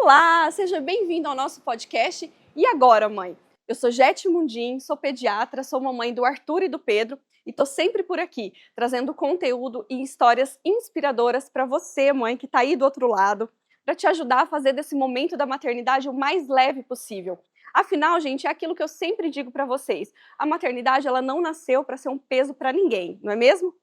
Olá, seja bem-vindo ao nosso podcast. E agora, mãe? Eu sou Jete Mundim, sou pediatra, sou mamãe do Arthur e do Pedro e tô sempre por aqui, trazendo conteúdo e histórias inspiradoras para você, mãe, que tá aí do outro lado, para te ajudar a fazer desse momento da maternidade o mais leve possível. Afinal, gente, é aquilo que eu sempre digo para vocês. A maternidade, ela não nasceu para ser um peso para ninguém, não é mesmo?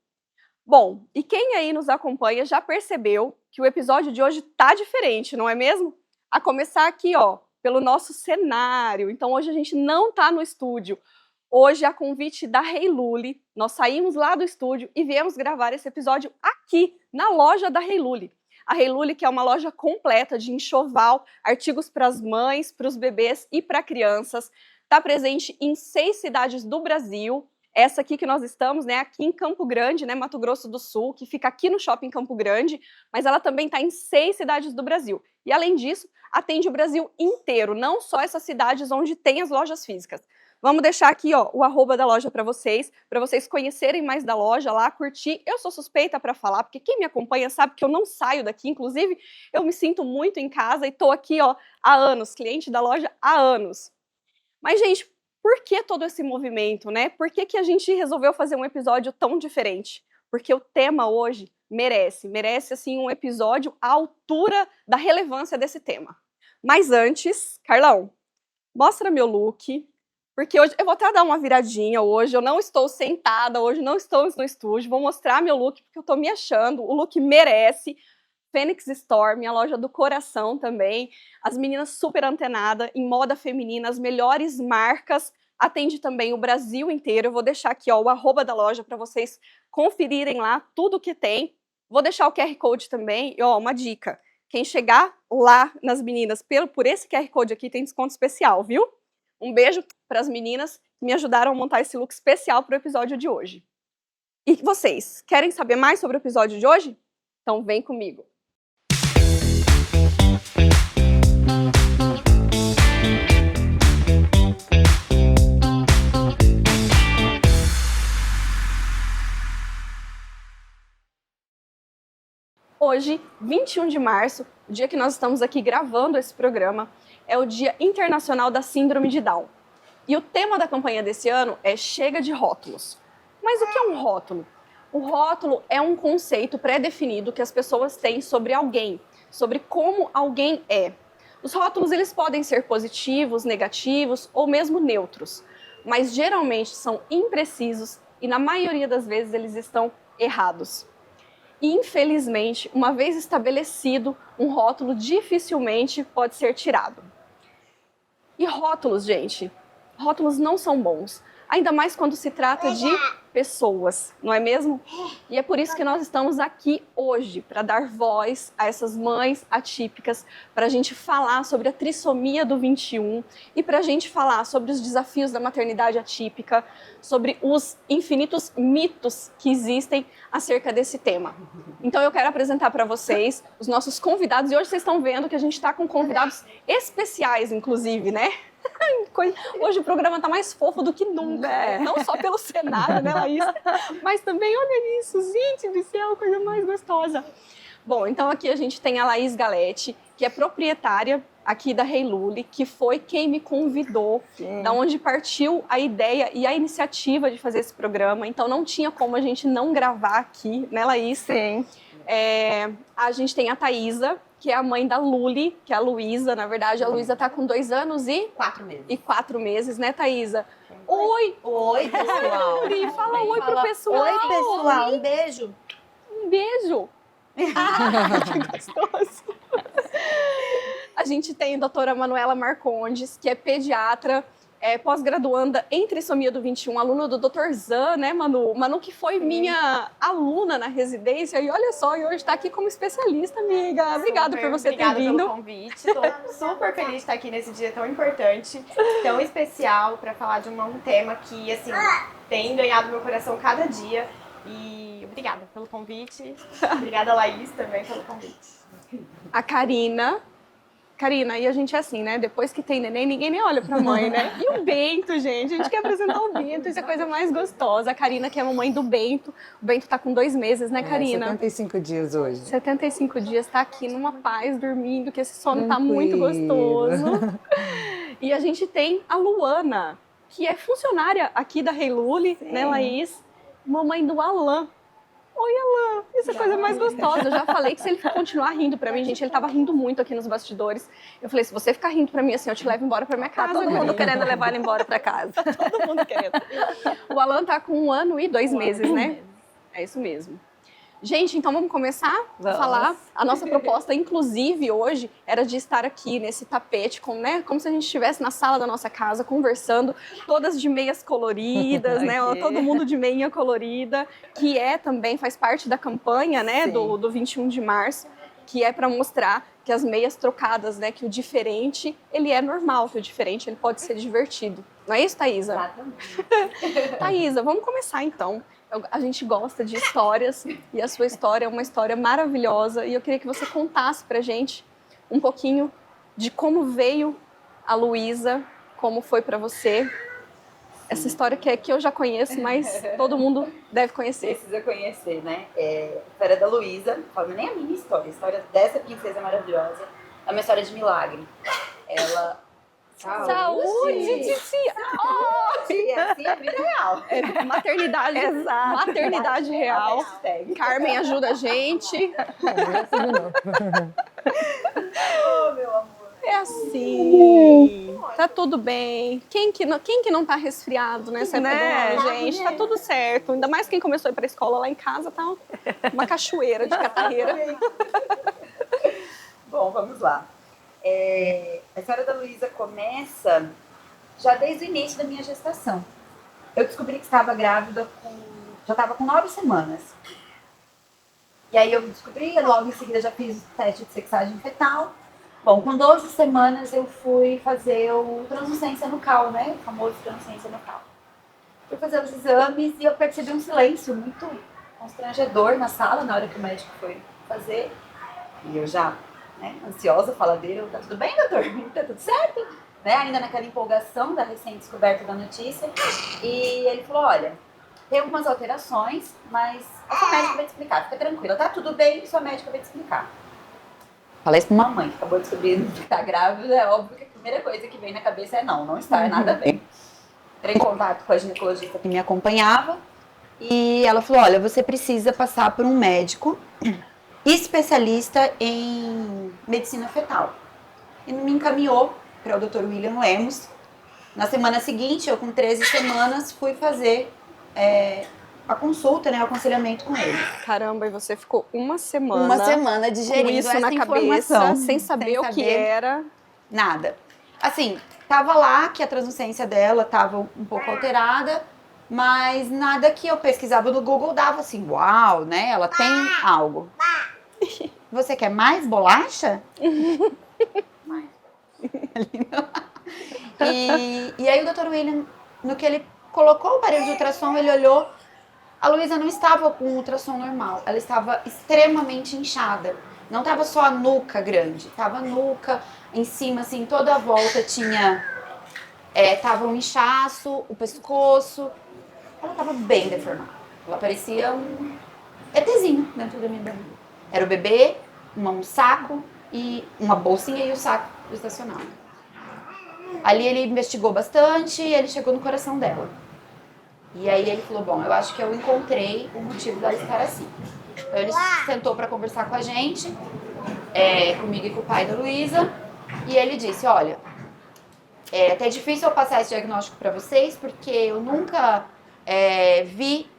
Bom, e quem aí nos acompanha já percebeu que o episódio de hoje tá diferente, não é mesmo? A começar aqui, ó, pelo nosso cenário. Então hoje a gente não tá no estúdio. Hoje, a convite da Hey Luli, nós saímos lá do estúdio e viemos gravar esse episódio aqui, na loja da Hey Luli. A Hey Luli, que é uma loja completa de enxoval, artigos para as mães, para os bebês e para crianças. Está presente em 6 cidades do Brasil. Essa aqui que nós estamos, né, aqui em Campo Grande, né, Mato Grosso do Sul, que fica aqui no Shopping Campo Grande, mas ela também está em 6 cidades do Brasil. E além disso, atende o Brasil inteiro, não só essas cidades onde tem as lojas físicas. Vamos deixar aqui, ó, o arroba da loja para vocês conhecerem mais da loja lá, curtir. Eu sou suspeita para falar, porque quem me acompanha sabe que eu não saio daqui, inclusive eu me sinto muito em casa e tô aqui, ó, há anos, cliente da loja há anos. Mas, gente, por que todo esse movimento, né? Por que a gente resolveu fazer um episódio tão diferente? Porque o tema hoje merece assim um episódio à altura da relevância desse tema. Mas antes, Carlão, mostra meu look, porque hoje eu vou até dar uma viradinha hoje, eu não estou sentada, hoje não estou no estúdio, vou mostrar meu look porque eu tô me achando, o look merece. Fênix Store, minha loja do coração também. As meninas super antenadas em moda feminina, as melhores marcas. Atende também o Brasil inteiro. Eu vou deixar aqui, ó, o arroba da loja para vocês conferirem lá tudo que tem. Vou deixar o QR Code também. E, ó, uma dica. Quem chegar lá nas meninas por esse QR Code aqui tem desconto especial, viu? Um beijo para as meninas que me ajudaram a montar esse look especial para o episódio de hoje. E vocês, querem saber mais sobre o episódio de hoje? Então vem comigo. Hoje, 21 de março, o dia que nós estamos aqui gravando esse programa, é o Dia Internacional da Síndrome de Down. E o tema da campanha desse ano é Chega de Rótulos. Mas o que é um rótulo? O rótulo é um conceito pré-definido que as pessoas têm sobre alguém, sobre como alguém é. Os rótulos eles podem ser positivos, negativos ou mesmo neutros, mas geralmente são imprecisos e na maioria das vezes eles estão errados. E, infelizmente, uma vez estabelecido, um rótulo dificilmente pode ser tirado. E rótulos, gente, rótulos não são bons, ainda mais quando se trata de pessoas, não é mesmo? E é por isso que nós estamos aqui hoje, para dar voz a essas mães atípicas, para a gente falar sobre a trissomia do 21 e para a gente falar sobre os desafios da maternidade atípica, sobre os infinitos mitos que existem acerca desse tema. Então eu quero apresentar para vocês os nossos convidados, e hoje vocês estão vendo que a gente está com convidados especiais, inclusive, né? Hoje o programa tá mais fofo do que nunca, né? Não só pelo cenário, né, Laís? Mas também, olha isso, gente do céu, coisa mais gostosa. Bom, então aqui a gente tem a Laís Galete, que é proprietária aqui da Hey Luli, que foi quem me convidou, da onde partiu a ideia e a iniciativa de fazer esse programa. Então não tinha como a gente não gravar aqui, né, Laís? Sim. A gente tem a Thaísa, que é a mãe da Luli, que é a Luísa, na verdade. A Luísa tá com 2 anos e... 4 meses. E 4 meses, né, Thaísa? Oi! Oi, pessoal. Fala oi pro pessoal. Oi, pessoal. Um beijo. Um beijo. Que gostoso. A gente tem a doutora Manuela Marcondes, que é pediatra, pós-graduanda em trissomia do 21, aluna do Dr. Zan, né, Manu? Manu que foi minha aluna na residência e olha só, e hoje está aqui como especialista, amiga. Obrigada por você ter vindo. Obrigada pelo convite. Estou super feliz de estar aqui nesse dia tão importante, tão especial, para falar de um tema que, assim, tem ganhado meu coração cada dia. E obrigada pelo convite. Obrigada, Laís, também pelo convite. A Karina. Karina, e a gente é assim, né? Depois que tem neném, ninguém nem olha pra mãe, né? E o Bento, gente? A gente quer apresentar o Bento, isso é a coisa mais gostosa. A Karina, que é a mamãe do Bento. O Bento tá com 2 meses, né, Karina? 75 dias hoje. 75 dias, tá aqui numa paz, dormindo, que esse sono tá muito Tranquilo. gostoso. E a gente tem a Luana, que é funcionária aqui da Reilule, né, Laís? Mamãe do Alan. Oi, Alan, isso é a coisa mais gostosa. Eu já falei que se ele continuar rindo pra mim, gente, ele tava rindo muito aqui nos bastidores. Eu falei, se você ficar rindo pra mim assim, eu te levo embora pra minha casa. Tá todo mundo Karina. querendo levar ele embora pra casa. Todo mundo querendo. O Alan tá com 1 ano e 2 meses, né? É isso mesmo. Gente, então vamos começar a Vamos. falar. A nossa proposta, inclusive, hoje, era de estar aqui nesse tapete, como se a gente estivesse na sala da nossa casa, conversando, todas de meias coloridas, né? Ok. Todo mundo de meia colorida, que também faz parte da campanha, né? Sim. Do 21 de março, que é para mostrar que as meias trocadas, né? Que o diferente, ele é normal, que o diferente, ele pode ser divertido. Não é isso, Thaísa? Exatamente. Thaísa, vamos começar então. A gente gosta de histórias e a sua história é uma história maravilhosa e eu queria que você contasse pra gente um pouquinho de como veio a Luísa, como foi pra você. Essa história que eu já conheço, mas todo mundo deve conhecer. Precisa conhecer, né? A história da Luísa, falando nem a minha história, a história dessa princesa maravilhosa, é uma história de milagre. Ela... Saúde, Titia! Assim é a vida real. É maternidade, Exato. maternidade real. Hashtag. Carmen ajuda a gente. Oh, meu amor. É assim, tá tudo bem. Quem que não tá resfriado nessa época Né? do ano, gente? Tá tudo certo. Ainda mais quem começou a ir pra escola lá em casa, tá uma cachoeira de catarreira. Bom, vamos lá. A história da Luísa começa já desde o início da minha gestação. Eu descobri que estava grávida já estava com 9 semanas. E aí eu descobri, logo em seguida já fiz o teste de sexagem fetal. Bom, com 12 semanas eu fui fazer o translucência nucal, né? O famoso translucência nucal. Fui fazer os exames e eu percebi um silêncio muito constrangedor na sala na hora que o médico foi fazer. E eu já, né, ansiosa, faladeira, tá tudo bem, doutor? Tá tudo certo? Né? Ainda naquela empolgação da recém-descoberta da notícia. E ele falou, olha, tem algumas alterações, mas a sua médica vai te explicar. Fica tranquila, tá tudo bem, sua médica vai te explicar. Falei isso pra uma mãe que acabou descobrindo que tá grávida, é óbvio que a primeira coisa que vem na cabeça é não está nada bem. Entrei em contato com a ginecologista que me acompanhava e ela falou, olha, você precisa passar por um médico especialista em medicina fetal. E me encaminhou para o Dr. William Lemos. Na semana seguinte, eu com 13 semanas, fui fazer a consulta, né, o aconselhamento com ele. Caramba, e você ficou uma semana Uma semana com digerindo isso essa na informação. cabeça, sem saber o que era. Nada. Assim, tava lá que a translucência dela tava um pouco alterada, mas nada que eu pesquisava no Google dava assim, uau, né? Ela tem algo. Você quer mais bolacha? Mais. E aí o Dr. William, no que ele colocou o aparelho de ultrassom, ele olhou, a Luísa não estava com um ultrassom normal, ela estava extremamente inchada. Não estava só a nuca grande, estava a nuca, em cima, assim, toda a volta tinha, tava um inchaço, o pescoço, ela estava bem deformada. Ela parecia um ETzinho dentro da minha barriga. Era o bebê, um saco e uma bolsinha e o saco estacionado. Ali ele investigou bastante e ele chegou no coração dela. E aí ele falou, bom, eu acho que eu encontrei o motivo dela estar assim. Então ele sentou para conversar com a gente, comigo e com o pai da Luísa, e ele disse, olha, é até difícil eu passar esse diagnóstico para vocês, porque eu nunca vi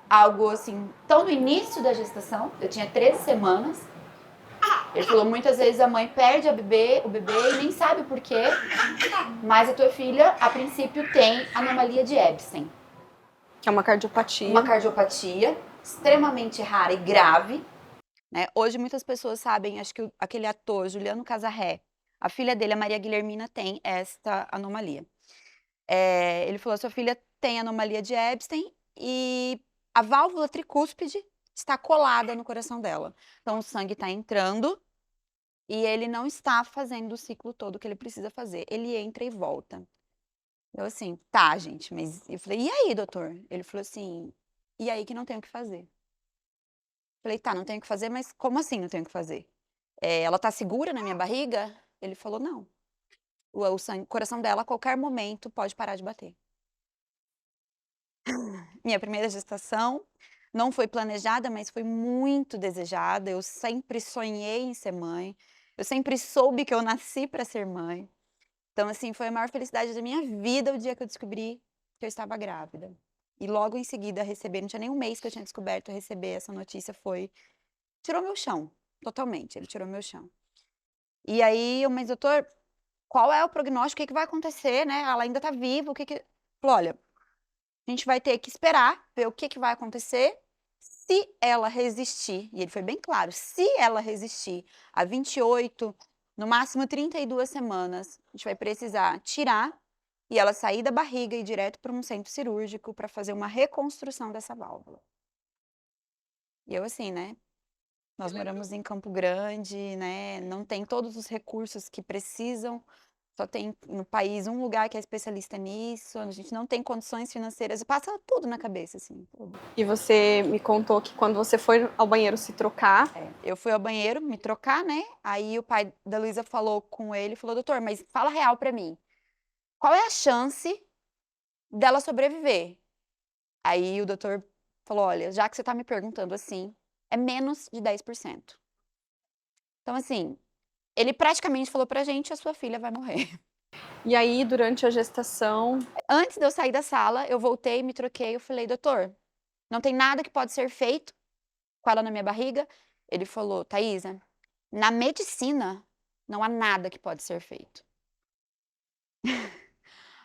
algo assim, tão no início da gestação, eu tinha 13 semanas. Ele falou, muitas vezes a mãe perde o bebê e nem sabe por quê, mas a tua filha, a princípio, tem anomalia de Epstein. Que é uma cardiopatia. Uma cardiopatia extremamente rara e grave. Né? Hoje muitas pessoas sabem, acho que aquele ator, Juliano Casarré, a filha dele, a Maria Guilhermina, tem esta anomalia. Ele falou, sua filha tem anomalia de Epstein e a válvula tricúspide está colada no coração dela. Então o sangue está entrando e ele não está fazendo o ciclo todo que ele precisa fazer. Ele entra e volta. Eu assim, tá, gente, mas eu falei, e aí, doutor? Ele falou assim, e aí que não tem o que fazer. Falei, tá, não tenho o que fazer, mas como assim não tenho o que fazer? Ela tá segura na minha barriga? Ele falou, não. O coração dela, a qualquer momento, pode parar de bater. Minha primeira gestação não foi planejada, mas foi muito desejada. Eu sempre sonhei em ser mãe. Eu sempre soube que eu nasci para ser mãe. Então, assim, foi a maior felicidade da minha vida o dia que eu descobri que eu estava grávida. E logo em seguida receber, não tinha nem um mês que eu tinha descoberto, receber essa notícia tirou meu chão, totalmente, ele tirou meu chão. E aí, mas doutor, qual é o prognóstico, o que vai acontecer, né? Ela ainda tá viva, Falou, olha, a gente vai ter que esperar, ver o que vai acontecer, se ela resistir, e ele foi bem claro, se ela resistir a 28, no máximo 32 semanas, a gente vai precisar tirar e ela sair da barriga e ir direto para um centro cirúrgico para fazer uma reconstrução dessa válvula. E eu assim, né? Nós moramos em Campo Grande, né? Não tem todos os recursos que precisam. Só tem no país um lugar que é especialista nisso. A gente não tem condições financeiras. Passa tudo na cabeça, assim. Tudo. E você me contou que quando você foi ao banheiro se trocar... Eu fui ao banheiro me trocar, né? Aí o pai da Luísa falou com ele, falou, doutor, mas fala real pra mim. Qual é a chance dela sobreviver? Aí o doutor falou, olha, já que você tá me perguntando assim, é menos de 10%. Então, assim, ele praticamente falou pra gente, a sua filha vai morrer. E aí, durante a gestação... Antes de eu sair da sala, eu voltei, me troquei, eu falei, doutor, não tem nada que pode ser feito com ela na minha barriga? Ele falou, Thaisa, na medicina, não há nada que pode ser feito.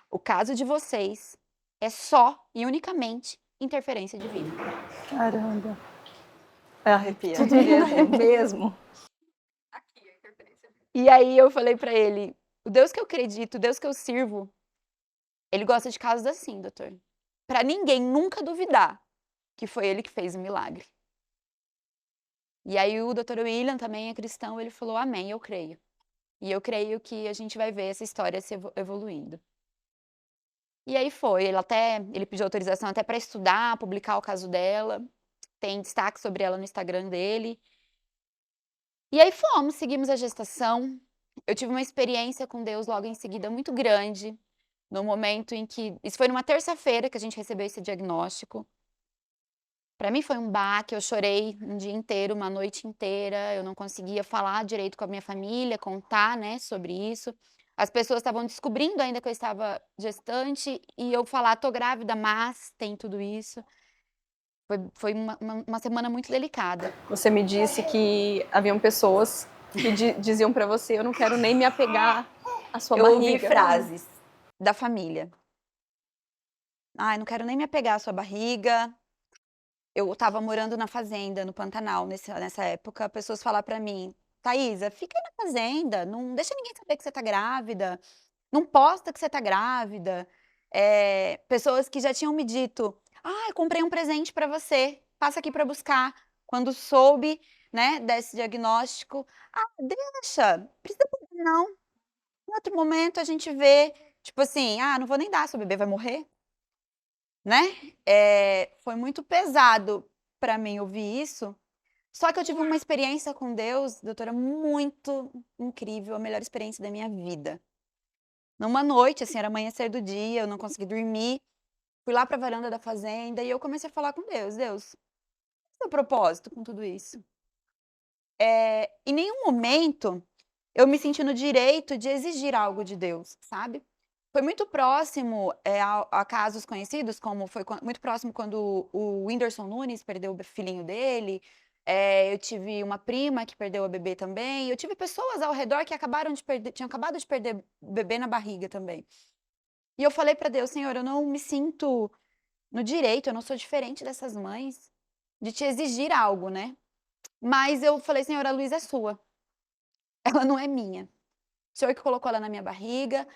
O caso de vocês é só e unicamente interferência divina. Caramba. Arrepia. Tudo mesmo, mesmo. E aí eu falei pra ele, o Deus que eu acredito, o Deus que eu sirvo, ele gosta de casos assim, doutor. Pra ninguém nunca duvidar que foi ele que fez o milagre. E aí o doutor William também é cristão, ele falou, amém, eu creio. E eu creio que a gente vai ver essa história se evoluindo. E aí foi, ele pediu autorização até para estudar, publicar o caso dela, tem destaque sobre ela no Instagram dele. E aí seguimos a gestação. Eu tive uma experiência com Deus logo em seguida muito grande, no momento em que, isso foi numa terça-feira que a gente recebeu esse diagnóstico. Para mim foi um baque, eu chorei um dia inteiro, uma noite inteira, eu não conseguia falar direito com a minha família, contar, né, sobre isso. As pessoas estavam descobrindo ainda que eu estava gestante e eu falar, tô grávida, mas tem tudo isso. Foi uma semana muito delicada. Você me disse que haviam pessoas que diziam pra você, eu não quero nem me apegar à sua Eu barriga. ouvi frases da família. Ai, não quero nem me apegar à sua barriga. Eu estava morando na fazenda, no Pantanal, nessa época. Pessoas falaram pra mim, Thaisa, fica aí na fazenda, não deixa ninguém saber que você tá grávida, não posta que você tá grávida. Pessoas que já tinham me dito, eu comprei um presente pra você, passa aqui pra buscar. Quando soube, né, desse diagnóstico, deixa, precisa não. Em outro momento a gente vê, tipo assim, não vou nem dar, seu bebê vai morrer. Né? Foi muito pesado para mim ouvir isso. Só que eu tive uma experiência com Deus, doutora, muito incrível, a melhor experiência da minha vida. Numa noite, assim, era amanhecer do dia, eu não consegui dormir. Fui lá para a varanda da fazenda e eu comecei a falar com Deus. Deus, qual é o seu propósito com tudo isso? Em nenhum momento eu me senti no direito de exigir algo de Deus, sabe? Foi muito próximo a casos conhecidos, como foi muito próximo quando o Whindersson Nunes perdeu o filhinho dele. Eu tive uma prima que perdeu a bebê também. Eu tive pessoas ao redor que tinham acabado de perder o bebê na barriga também. E eu falei para Deus, Senhor, eu não me sinto no direito, eu não sou diferente dessas mães, de te exigir algo, né? Mas eu falei, Senhor, a Luísa é sua. Ela não é minha. O Senhor que colocou ela na minha barriga.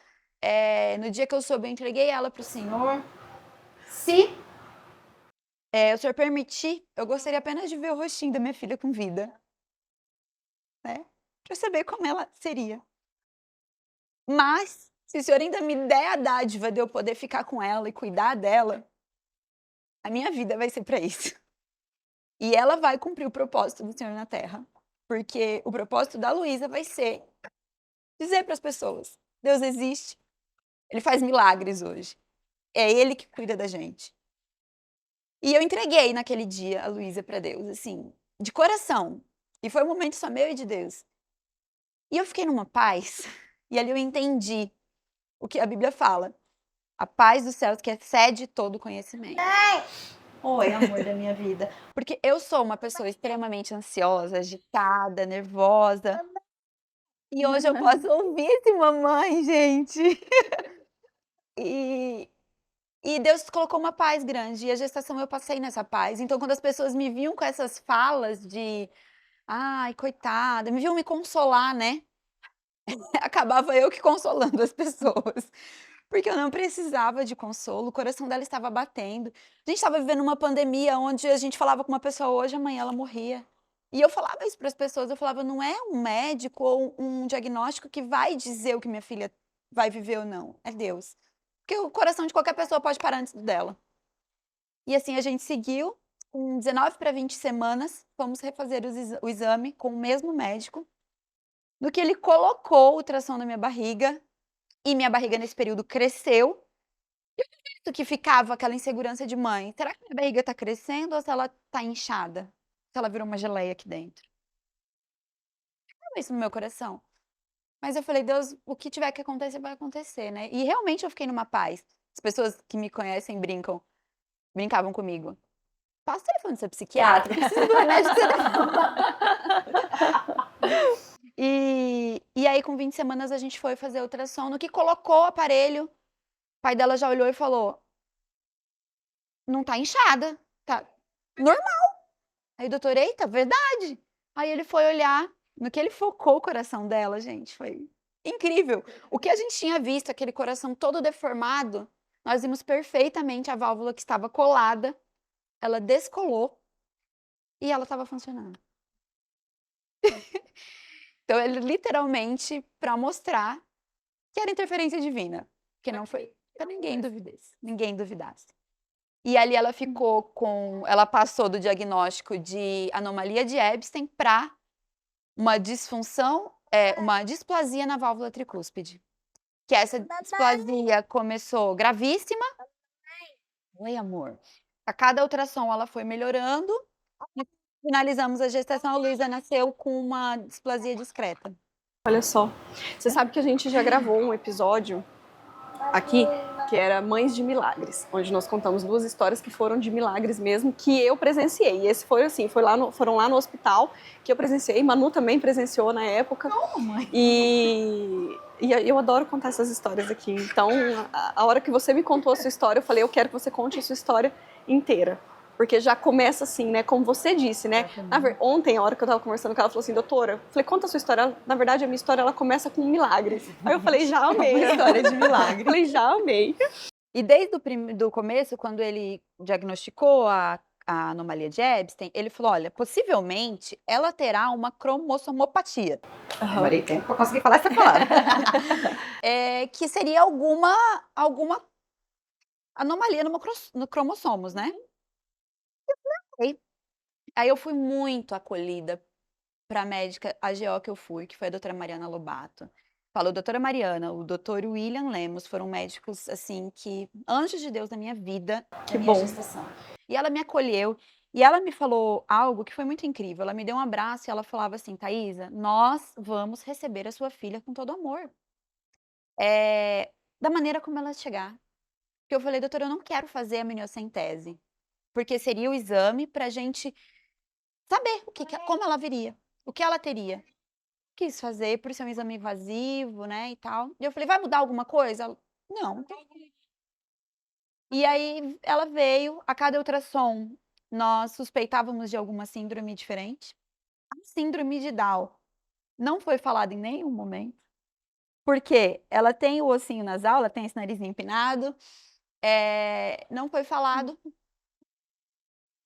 No dia que eu soube, eu entreguei ela para o Senhor. Se o Senhor permitir, eu gostaria apenas de ver o rostinho da minha filha com vida. Né? para saber como ela seria. Mas, se o Senhor ainda me der a dádiva de eu poder ficar com ela e cuidar dela, a minha vida vai ser para isso. E ela vai cumprir o propósito do Senhor na Terra. Porque o propósito da Luísa vai ser dizer para as pessoas: Deus existe, Ele faz milagres hoje. É Ele que cuida da gente. E eu entreguei naquele dia a Luísa para Deus, assim, de coração. E foi um momento só meu e de Deus. E eu fiquei numa paz, e ali eu entendi o que a Bíblia fala. A paz dos céus que excede todo conhecimento. Oi, amor da minha vida. Porque eu sou uma pessoa extremamente ansiosa, agitada, nervosa. E hoje eu posso ouvir esse mamãe, gente. E Deus colocou uma paz grande. E a gestação eu passei nessa paz. Então, quando as pessoas me viam com essas falas de ai, coitada, me viam me consolar, né? Acabava eu que consolando as pessoas. Porque eu não precisava de consolo, o coração dela estava batendo. A gente estava vivendo uma pandemia onde a gente falava com uma pessoa hoje, amanhã ela morria. E eu falava isso para as pessoas, eu falava, não é um médico ou um diagnóstico que vai dizer o que minha filha vai viver ou não, é Deus. Porque o coração de qualquer pessoa pode parar antes do dela. E assim a gente seguiu, com 19 para 20 semanas, fomos refazer o exame com o mesmo médico. No que ele colocou o ultrassom na minha barriga, e minha barriga nesse período cresceu, e que ficava aquela insegurança de mãe, será que minha barriga tá crescendo ou se ela tá inchada? Se ela virou uma geleia aqui dentro? Ficava isso no meu coração. Mas eu falei, Deus, o que tiver que acontecer, vai acontecer, né? E realmente eu fiquei numa paz. As pessoas que me conhecem brincavam comigo. Passa o telefone do seu psiquiatra, precisa do remédio que você E aí, com 20 semanas, a gente foi fazer ultrassom. No que colocou o aparelho, o pai dela já olhou e falou, não tá inchada, tá normal. Aí o doutor, eita, verdade. Aí ele foi olhar, no que ele focou o coração dela, gente, foi incrível. O que a gente tinha visto, aquele coração todo deformado, nós vimos perfeitamente a válvula que estava colada, ela descolou e ela estava funcionando. Então, ele literalmente para mostrar que era interferência divina, que não foi para ninguém duvidasse. E ali ela ficou ela passou do diagnóstico de anomalia de Epstein para uma disfunção, uma displasia na válvula tricúspide. Que essa displasia começou gravíssima. Oi, amor. A cada ultrassom ela foi melhorando. E finalizamos a gestação, a Luísa nasceu com uma displasia discreta. Olha só, você sabe que a gente já gravou um episódio aqui que era Mães de Milagres, onde nós contamos 2 histórias que foram de milagres mesmo, que eu presenciei. E esse foi assim, foram lá no hospital que eu presenciei, Manu também presenciou na época. Oh, mãe. E eu adoro contar essas histórias aqui. Então, a hora que você me contou a sua história, eu falei, eu quero que você conte a sua história inteira. Porque já começa assim, né? Como você disse, né? Ontem, a hora que eu tava conversando com ela, ela falou assim, doutora, eu falei, conta a sua história. Na verdade, a minha história, ela começa com um milagre. Aí eu falei, já amei. Uma história de milagre. Eu falei, já amei. E desde o começo, quando ele diagnosticou a anomalia de Epstein, ele falou, olha, possivelmente ela terá uma cromossomopatia. Demorei tempo pra conseguir falar essa palavra. Que seria alguma anomalia no cromossomos, né? Aí eu fui muito acolhida para a médica AGO que eu fui, que foi a doutora Mariana Lobato. Falou, doutora Mariana, o doutor William Lemos foram médicos, assim, que anjos de Deus na minha vida, Que na minha bom. gestação. E ela me acolheu, e ela me falou algo que foi muito incrível. Ela me deu um abraço e ela falava assim, Thaisa, nós vamos receber a sua filha com todo amor. Da maneira como ela chegar. Porque eu falei, doutora, eu não quero fazer a amniocentese, porque seria o exame pra gente saber como ela viria, o que ela teria. Quis fazer por ser um exame invasivo, né, e tal. E eu falei, vai mudar alguma coisa? Ela, não. E aí ela veio, a cada ultrassom, nós suspeitávamos de alguma síndrome diferente. A síndrome de Down não foi falada em nenhum momento, porque ela tem o ossinho nasal, ela tem esse narizinho empinado, não foi falado,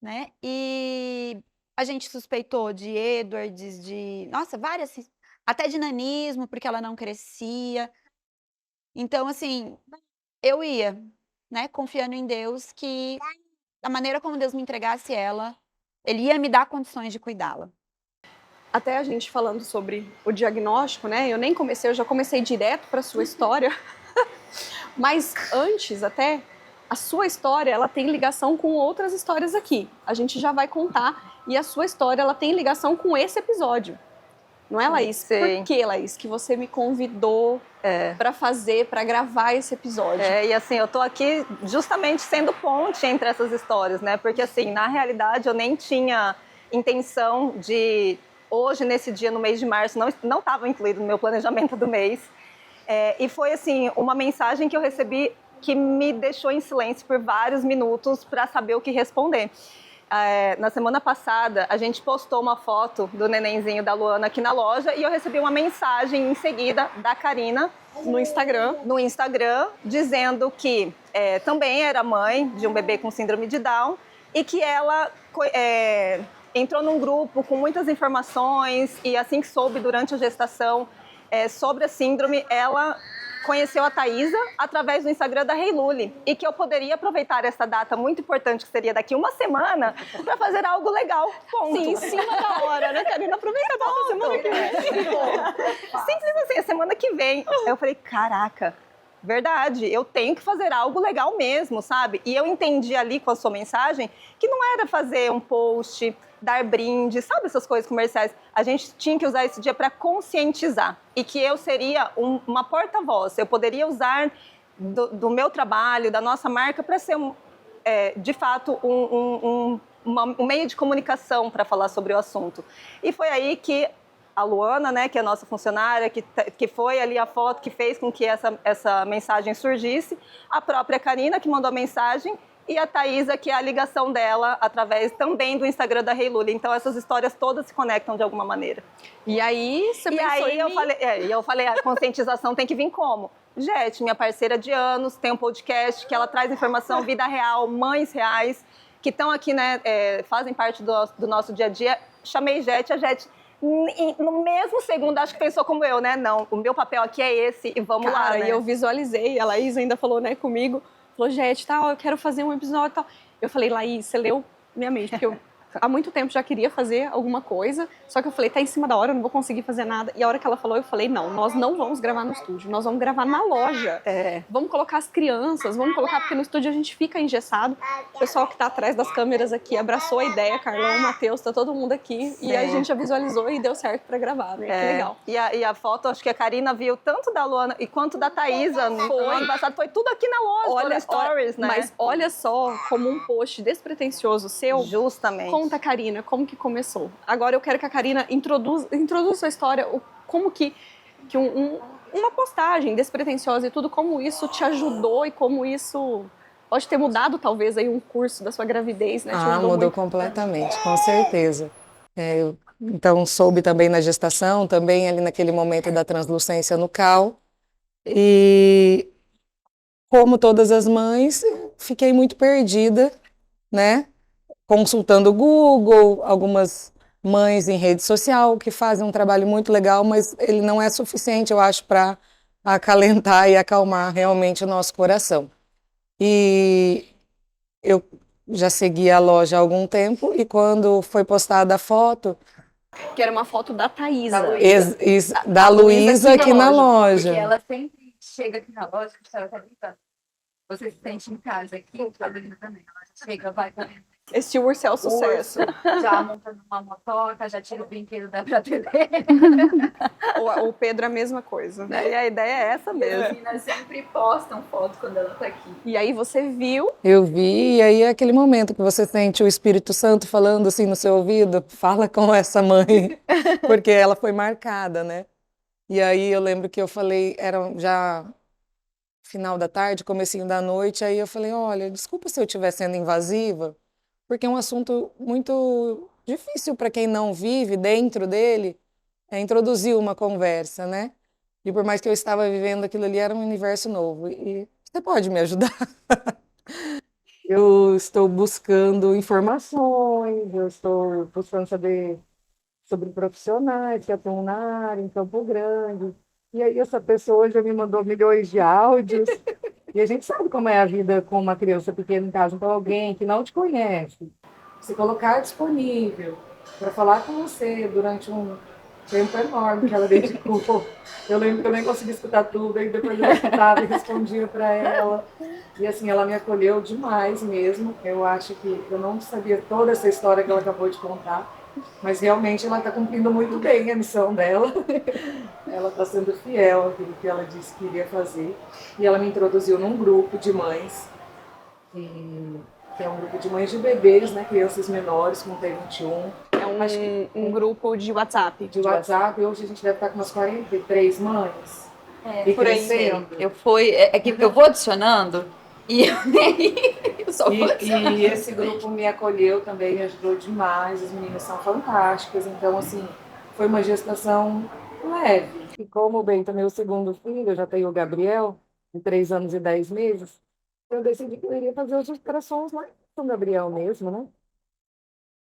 né, e a gente suspeitou de Edwards, nossa, várias. até de nanismo, porque ela não crescia. Então, assim, eu ia, né, confiando em Deus que da maneira como Deus me entregasse ela, Ele ia me dar condições de cuidá-la. Até a gente falando sobre o diagnóstico, né? Eu nem comecei, eu já comecei direto para sua história. Mas antes até, a sua história, ela tem ligação com outras histórias aqui. A gente já vai contar e a sua história, ela tem ligação com esse episódio. Não é, Laís? Sim. Por que, Laís, que você me convidou para gravar esse episódio? E assim, eu tô aqui justamente sendo ponte entre essas histórias, né? Porque assim, na realidade, eu nem tinha intenção de, hoje, nesse dia, no mês de março, não estava incluído no meu planejamento do mês. E foi assim, uma mensagem que eu recebi que me deixou em silêncio por vários minutos para saber o que responder. Na semana passada, a gente postou uma foto do nenenzinho da Luana aqui na loja e eu recebi uma mensagem em seguida da Karina No Instagram, dizendo que também era mãe de um bebê com síndrome de Down e que ela entrou num grupo com muitas informações e assim que soube durante a gestação sobre a síndrome, ela conheceu a Thaisa através do Instagram da Hey Luli e que eu poderia aproveitar essa data muito importante, que seria daqui uma semana, para fazer algo legal. Ponto. sim, em cima da hora, né, Karina? Aproveita a data semana que vem. Simples assim, a semana que vem. Eu falei, caraca, verdade, eu tenho que fazer algo legal mesmo, sabe? E eu entendi ali com a sua mensagem que não era fazer um post, dar brinde, sabe essas coisas comerciais. A gente tinha que usar esse dia para conscientizar e que eu seria uma porta-voz. Eu poderia usar do meu trabalho, da nossa marca, para ser, de fato, um meio de comunicação para falar sobre o assunto. E foi aí que a Luana, né, que é a nossa funcionária, que foi ali a foto que fez com que essa mensagem surgisse, a própria Karina, que mandou a mensagem, e a Thaisa, que é a ligação dela através também do Instagram da Hey Luli. Então, essas histórias todas se conectam de alguma maneira. E aí, você pensou em mim? Eu falei, a conscientização tem que vir como? Jete, minha parceira de anos, tem um podcast que ela traz informação, vida real, mães reais, que estão aqui, né, fazem parte do nosso dia a dia. Chamei Jete, a Jete, no mesmo segundo, acho que pensou como eu, né? Não, o meu papel aqui é esse e vamos lá, né? E eu visualizei, a Laís ainda falou, né, comigo, falou, Jete, tal, eu quero fazer um episódio e tal. Eu falei, Laís, você leu minha mente, porque eu há muito tempo já queria fazer alguma coisa, só que eu falei, tá em cima da hora, eu não vou conseguir fazer nada. E a hora que ela falou, eu falei, não, nós não vamos gravar no estúdio, nós vamos gravar na loja. Vamos colocar as crianças, vamos colocar, porque no estúdio a gente fica engessado. O pessoal que tá atrás das câmeras aqui abraçou a ideia, Carlão, Matheus, tá todo mundo aqui. E a gente já visualizou e deu certo pra gravar, né? Que legal. E a foto, acho que a Karina viu tanto da Luana e quanto da Thaisa no ano passado, foi tudo aqui na loja, stories, né? Mas olha só como um post despretensioso seu. Justamente. Conta, Karina, como que começou? Agora eu quero que a Karina introduza sua história, como que uma postagem despretensiosa e tudo, como isso te ajudou e como isso pode ter mudado talvez aí um curso da sua gravidez, né? Mudou muito. Completamente, com certeza. Eu, então soube também na gestação, também ali naquele momento da translucência nucal e como todas as mães, fiquei muito perdida, né? Consultando o Google, algumas mães em rede social que fazem um trabalho muito legal, mas ele não é suficiente, eu acho, para acalentar e acalmar realmente o nosso coração. E eu já segui a loja há algum tempo e quando foi postada a foto... Que era uma foto da Thaisa. Da Luísa aqui na loja. Porque ela sempre chega aqui na loja, que ela tá brincando. Você se sente em casa aqui, a Luísa também. Ela chega, vai correndo. Esse urso é o sucesso. Já monta numa motoca, já tira o brinquedo da prateleira. O Pedro é a mesma coisa. E a ideia é essa mesmo. As meninas sempre postam foto quando ela tá aqui. E aí você viu. Eu vi, e aí é aquele momento que você sente o Espírito Santo falando assim no seu ouvido, fala com essa mãe, porque ela foi marcada, né? E aí eu lembro que eu falei, era já final da tarde, comecinho da noite, aí eu falei, olha, desculpa se eu estiver sendo invasiva, porque é um assunto muito difícil para quem não vive dentro dele, introduzir uma conversa, né? E por mais que eu estava vivendo aquilo ali, era um universo novo. E você pode me ajudar? Eu estou buscando informações, eu estou buscando saber sobre profissionais que atuam na área, em Campo Grande. E aí essa pessoa já me mandou milhões de áudios. E a gente sabe como é a vida com uma criança pequena em casa. Então, alguém que não te conhece, se colocar disponível para falar com você durante um tempo enorme que ela dedicou. Eu lembro que eu nem consegui escutar tudo, aí depois eu escutava e respondia para ela. E assim, ela me acolheu demais mesmo. Eu acho que eu não sabia toda essa história que ela acabou de contar, mas realmente ela está cumprindo muito bem a missão dela. Ela está sendo fiel àquilo que ela disse que iria fazer. E ela me introduziu num grupo de mães, que é um grupo de mães de bebês, né, crianças menores, com T21. Acho que um grupo de WhatsApp. De WhatsApp, hoje a gente deve estar com umas 43 mães. E Por aí crescendo. que eu vou adicionando e eu só vou adicionando. E esse grupo me acolheu também, me ajudou demais. As meninas são fantásticas. Então, assim, foi uma gestação leve. E como bem também o segundo filho, eu já tenho o Gabriel, de 3 anos e 10 meses, eu decidi que eu iria fazer as ultrassons lá com o Gabriel mesmo, né?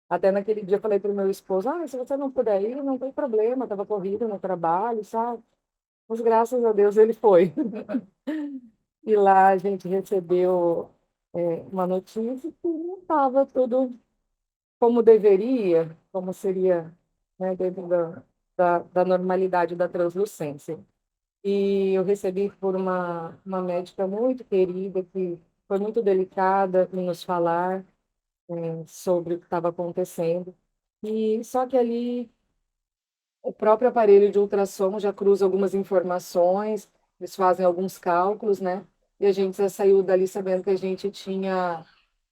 Até naquele dia eu falei para o meu esposo, se você não puder ir, não tem problema, estava corrido no trabalho, sabe? Mas graças a Deus ele foi. E lá a gente recebeu uma notícia que não estava tudo como deveria, como seria, né, dentro da normalidade da translucência. E eu recebi por uma médica muito querida, que foi muito delicada em nos falar sobre o que estava acontecendo. E só que ali o próprio aparelho de ultrassom já cruza algumas informações, eles fazem alguns cálculos, né? E a gente já saiu dali sabendo que a gente tinha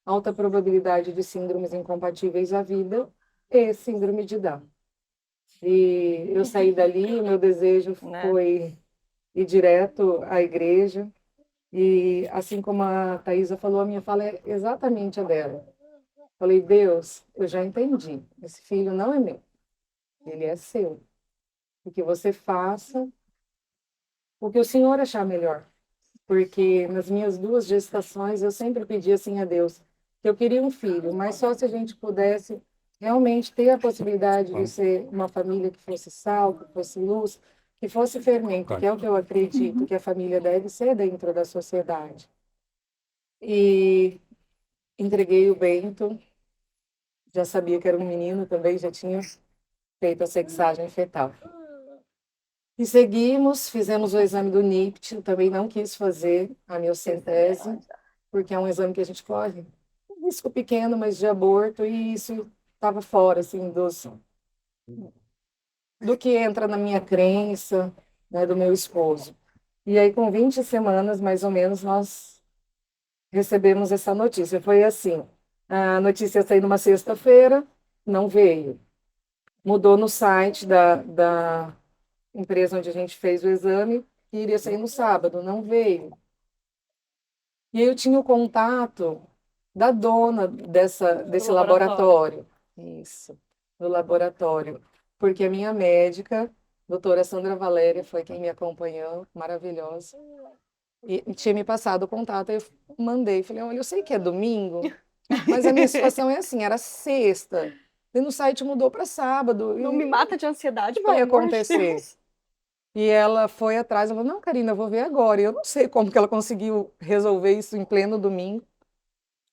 alta probabilidade de síndromes incompatíveis à vida e síndrome de Down. E eu saí dali, meu desejo foi ir direto à igreja. E assim como a Thaisa falou, a minha fala é exatamente a dela. Falei, Deus, eu já entendi. Esse filho não é meu, ele é seu. E que você faça o que o Senhor achar melhor. Porque nas minhas 2 gestações eu sempre pedi assim a Deus que eu queria um filho, mas só se a gente pudesse realmente ter a possibilidade de ser uma família que fosse sal, que fosse luz, que fosse fermento, que é o que eu acredito que a família deve ser dentro da sociedade. E entreguei o Bento, já sabia que era um menino também, já tinha feito a sexagem fetal. E seguimos, fizemos o exame do NIPT, eu também não quis fazer a miocentese, porque é um exame que a gente corre um risco pequeno, mas de aborto, e isso estava fora, assim, do que entra na minha crença, né, do meu esposo. E aí, com 20 semanas, mais ou menos, nós recebemos essa notícia. Foi assim, a notícia saiu numa sexta-feira, não veio. Mudou no site da empresa onde a gente fez o exame, que iria sair no sábado, não veio. E aí eu tinha o contato da dona desse laboratório. Isso, do laboratório. Porque a minha médica, doutora Sandra Valéria, foi quem me acompanhou, maravilhosa. E tinha me passado o contato, aí eu mandei, falei, olha, eu sei que é domingo, mas a minha situação é assim, era sexta, e no site mudou para sábado. Não me mata de ansiedade, O que vai pelo amor de acontecer? Deus. E ela foi atrás, ela falou, não, Karina, eu vou ver agora. E eu não sei como que ela conseguiu resolver isso em pleno domingo,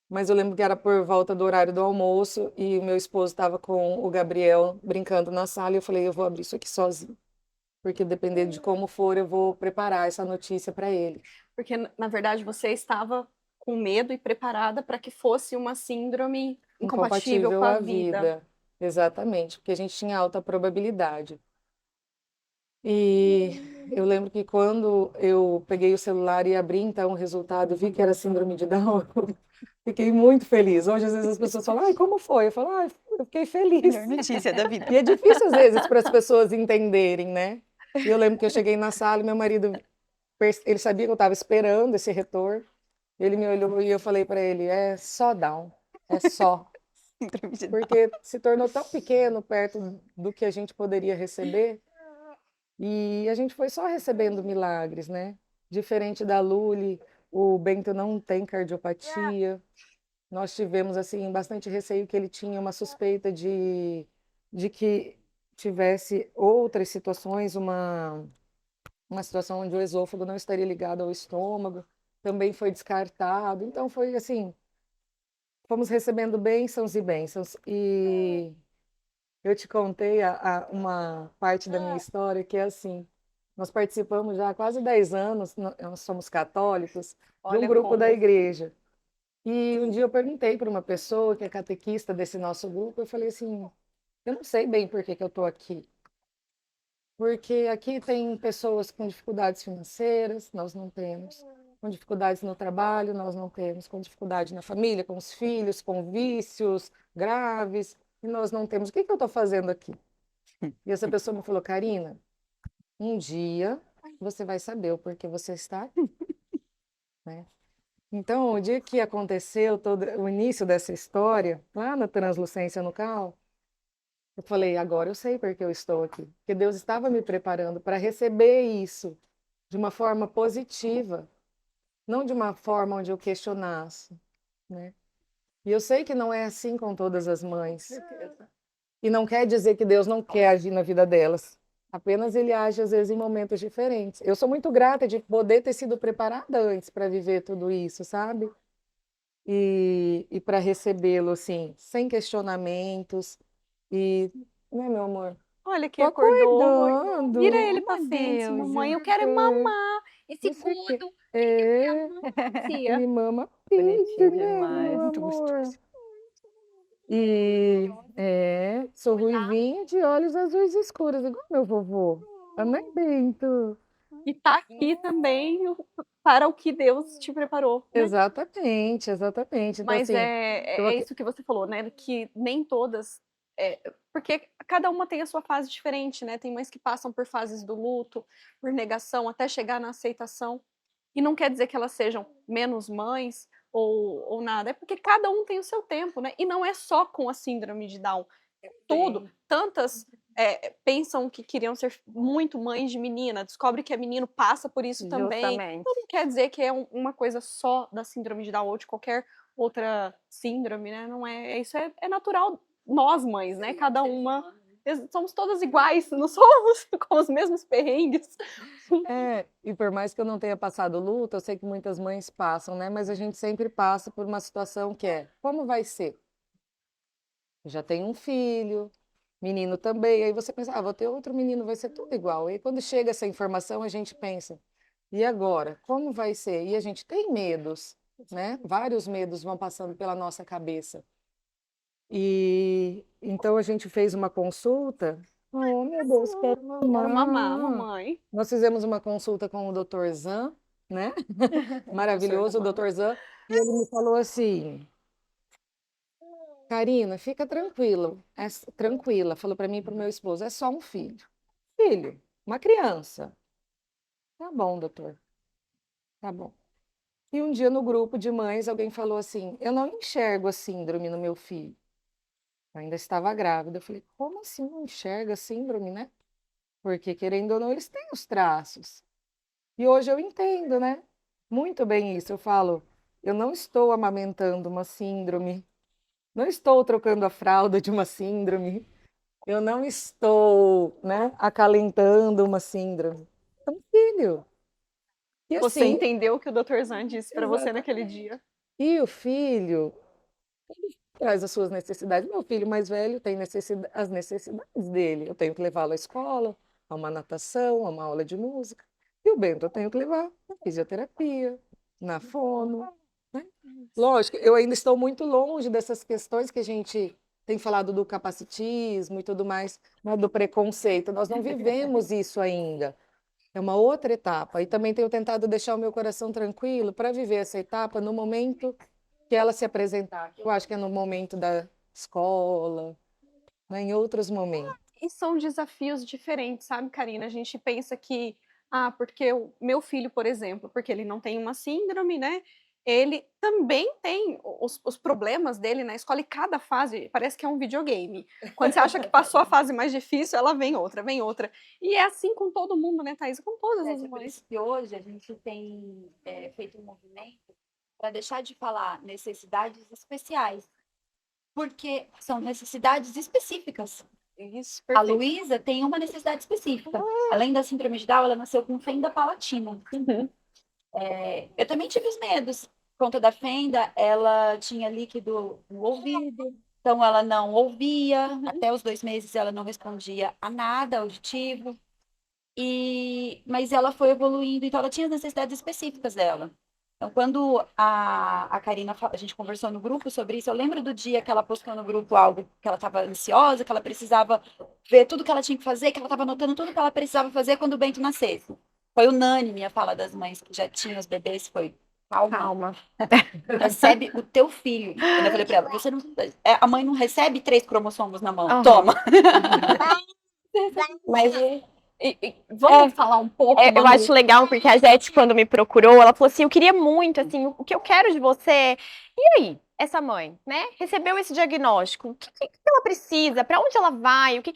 mas eu lembro que era por volta do horário do almoço e o meu esposo estava com o Gabriel brincando na sala e eu falei, eu vou abrir isso aqui sozinho, porque dependendo de como for, eu vou preparar essa notícia para ele. Porque, na verdade, você estava com medo e preparada para que fosse uma síndrome incompatível com a vida. Exatamente, porque a gente tinha alta probabilidade. E eu lembro que quando eu peguei o celular e abri então o resultado, vi que era síndrome de Down, fiquei muito feliz. Hoje, às vezes, as pessoas falam, ai, como foi? Eu falo, ai, eu fiquei feliz. Melhor notícia da vida. E é difícil, às vezes, para as pessoas entenderem, né? E eu lembro que eu cheguei na sala e meu marido, ele sabia que eu estava esperando esse retorno. Ele me olhou e eu falei para ele, é só Down, é só. Porque se tornou tão pequeno perto do que a gente poderia receber. E a gente foi só recebendo milagres, né? Diferente da Luli, o Bento não tem cardiopatia. Nós tivemos, assim, bastante receio que ele tinha uma suspeita de que tivesse outras situações, uma situação onde o esôfago não estaria ligado ao estômago, também foi descartado. Então foi assim, fomos recebendo bênçãos e bênçãos. E eu te contei uma parte da minha história que é assim, nós participamos já há quase 10 anos, nós somos católicos, de um Olha grupo da como. igreja. E um dia eu perguntei para uma pessoa que é catequista desse nosso grupo, eu falei assim, eu não sei bem por que que eu estou aqui. Porque aqui tem pessoas com dificuldades financeiras, nós não temos. Com dificuldades no trabalho, nós não temos. Com dificuldade na família, com os filhos, com vícios graves, e nós não temos. O que que eu estou fazendo aqui? E essa pessoa me falou, Karina, um dia você vai saber o porquê você está aqui, né? Então, o dia que aconteceu todo o início dessa história, lá na Translucência no Cal, eu falei, agora eu sei porque eu estou aqui. Porque Deus estava me preparando para receber isso de uma forma positiva, não de uma forma onde eu questionasse, né? E eu sei que não é assim com todas as mães. E não quer dizer que Deus não quer agir na vida delas. Apenas ele age às vezes em momentos diferentes. Eu sou muito grata de poder ter sido preparada antes para viver tudo isso, sabe? E para recebê-lo assim, sem questionamentos. E, né, meu amor? Olha que Tô acordou. acordando. Vira ele pra Ai, frente, Deus. mamãe. Eu quero mamar. Esse Isso aqui. gordo. É, Tia. ele mama Bonitinho pede, né, demais. meu Muito amor? gostoso. E sou ruivinha de olhos azuis escuros, igual meu vovô. Amém, Bento? E tá aqui também para o que Deus te preparou, né? Exatamente, exatamente. Então, Mas assim, eu é isso que você falou, né? Que nem todas. Porque cada uma tem a sua fase diferente, né? Tem mães que passam por fases do luto, por negação, até chegar na aceitação. E não quer dizer que elas sejam menos mães ou nada. É porque cada um tem o seu tempo, né? E não é só com a síndrome de Down. Tudo. Tantas pensam que queriam ser muito mães de menina, descobre que é menino, passa por isso também. Justamente. Então não quer dizer que é uma coisa só da síndrome de Down ou de qualquer outra síndrome, né? Não é, isso é natural. Nós mães, né? Cada uma somos todas iguais, não somos com os mesmos perrengues. e por mais que eu não tenha passado luto, eu sei que muitas mães passam, né? Mas a gente sempre passa por uma situação que é, como vai ser? Eu já tenho um filho, menino também, aí você pensa, vou ter outro menino, vai ser tudo igual. Aí quando chega essa informação, a gente pensa, e agora? Como vai ser? E a gente tem medos, né? Vários medos vão passando pela nossa cabeça. E então a gente fez uma consulta. Oh, meu Deus, quero Quero mamar, mamar. mamãe. Nós fizemos uma consulta com o Dr. Zan, né? Maravilhoso, o Dr. Zan. E ele me falou assim, Karina, fica tranquila, tranquila. Falou para mim e para o meu esposo, é só um filho. Filho, uma criança. Tá bom, doutor. Tá bom. E um dia no grupo de mães, alguém falou assim, eu não enxergo a síndrome no meu filho. Eu ainda estava grávida. Eu falei, como assim não enxerga a síndrome, né? Porque, querendo ou não, eles têm os traços. E hoje eu entendo, né? Muito bem isso. Eu falo, eu não estou amamentando uma síndrome, não estou trocando a fralda de uma síndrome, eu não estou, né, acalentando uma síndrome. É um filho. E Você assim, entendeu o que o Dr. Zan disse para você naquele exatamente. dia. E o filho traz as suas necessidades. Meu filho mais velho tem as necessidades dele. Eu tenho que levá-lo à escola, a uma natação, a uma aula de música. E o Bento eu tenho que levar na fisioterapia, na fono, né? Lógico, eu ainda estou muito longe dessas questões que a gente tem falado do capacitismo e tudo mais, né, do preconceito. Nós não vivemos isso ainda. É uma outra etapa. E também tenho tentado deixar o meu coração tranquilo para viver essa etapa no momento que ela se apresentar. Eu acho que é no momento da escola, né, em outros momentos. E são desafios diferentes, sabe, Karina? A gente pensa que, porque o meu filho, por exemplo, porque ele não tem uma síndrome, né? Ele também tem os problemas dele na escola e cada fase parece que é um videogame. Quando você acha que passou a fase mais difícil, ela vem outra, vem outra. E é assim com todo mundo, né, Thaís? Com todas as Por mães. isso que hoje a gente tem feito um movimento para deixar de falar necessidades especiais, porque são necessidades específicas. Isso, A perfeito. Luísa tem uma necessidade específica. Além da síndrome de Down, ela nasceu com fenda palatina. Uhum. Eu também tive os medos. Por conta da fenda, ela tinha líquido no ouvido, então ela não ouvia. Até os 2 meses ela não respondia a nada auditivo. Mas ela foi evoluindo, então ela tinha as necessidades específicas dela. Então, quando a Karina, a gente conversou no grupo sobre isso, eu lembro do dia que ela postou no grupo algo que ela estava ansiosa, que ela precisava ver tudo que ela tinha que fazer, que ela estava anotando tudo que ela precisava fazer quando o Bento nascesse. Foi unânime a fala das mães que já tinham os bebês, foi calma, Calma. recebe o teu filho. Quando eu falei para ela, você não, a mãe não recebe 3 cromossomos na mão, Aham. toma. Mas Vamos falar um pouco, eu Manu? acho legal, porque a Jete, quando me procurou, ela falou assim, eu queria muito, assim, o que eu quero de você. E aí, essa mãe, né, recebeu esse diagnóstico, o que ela precisa? Pra onde ela vai? O que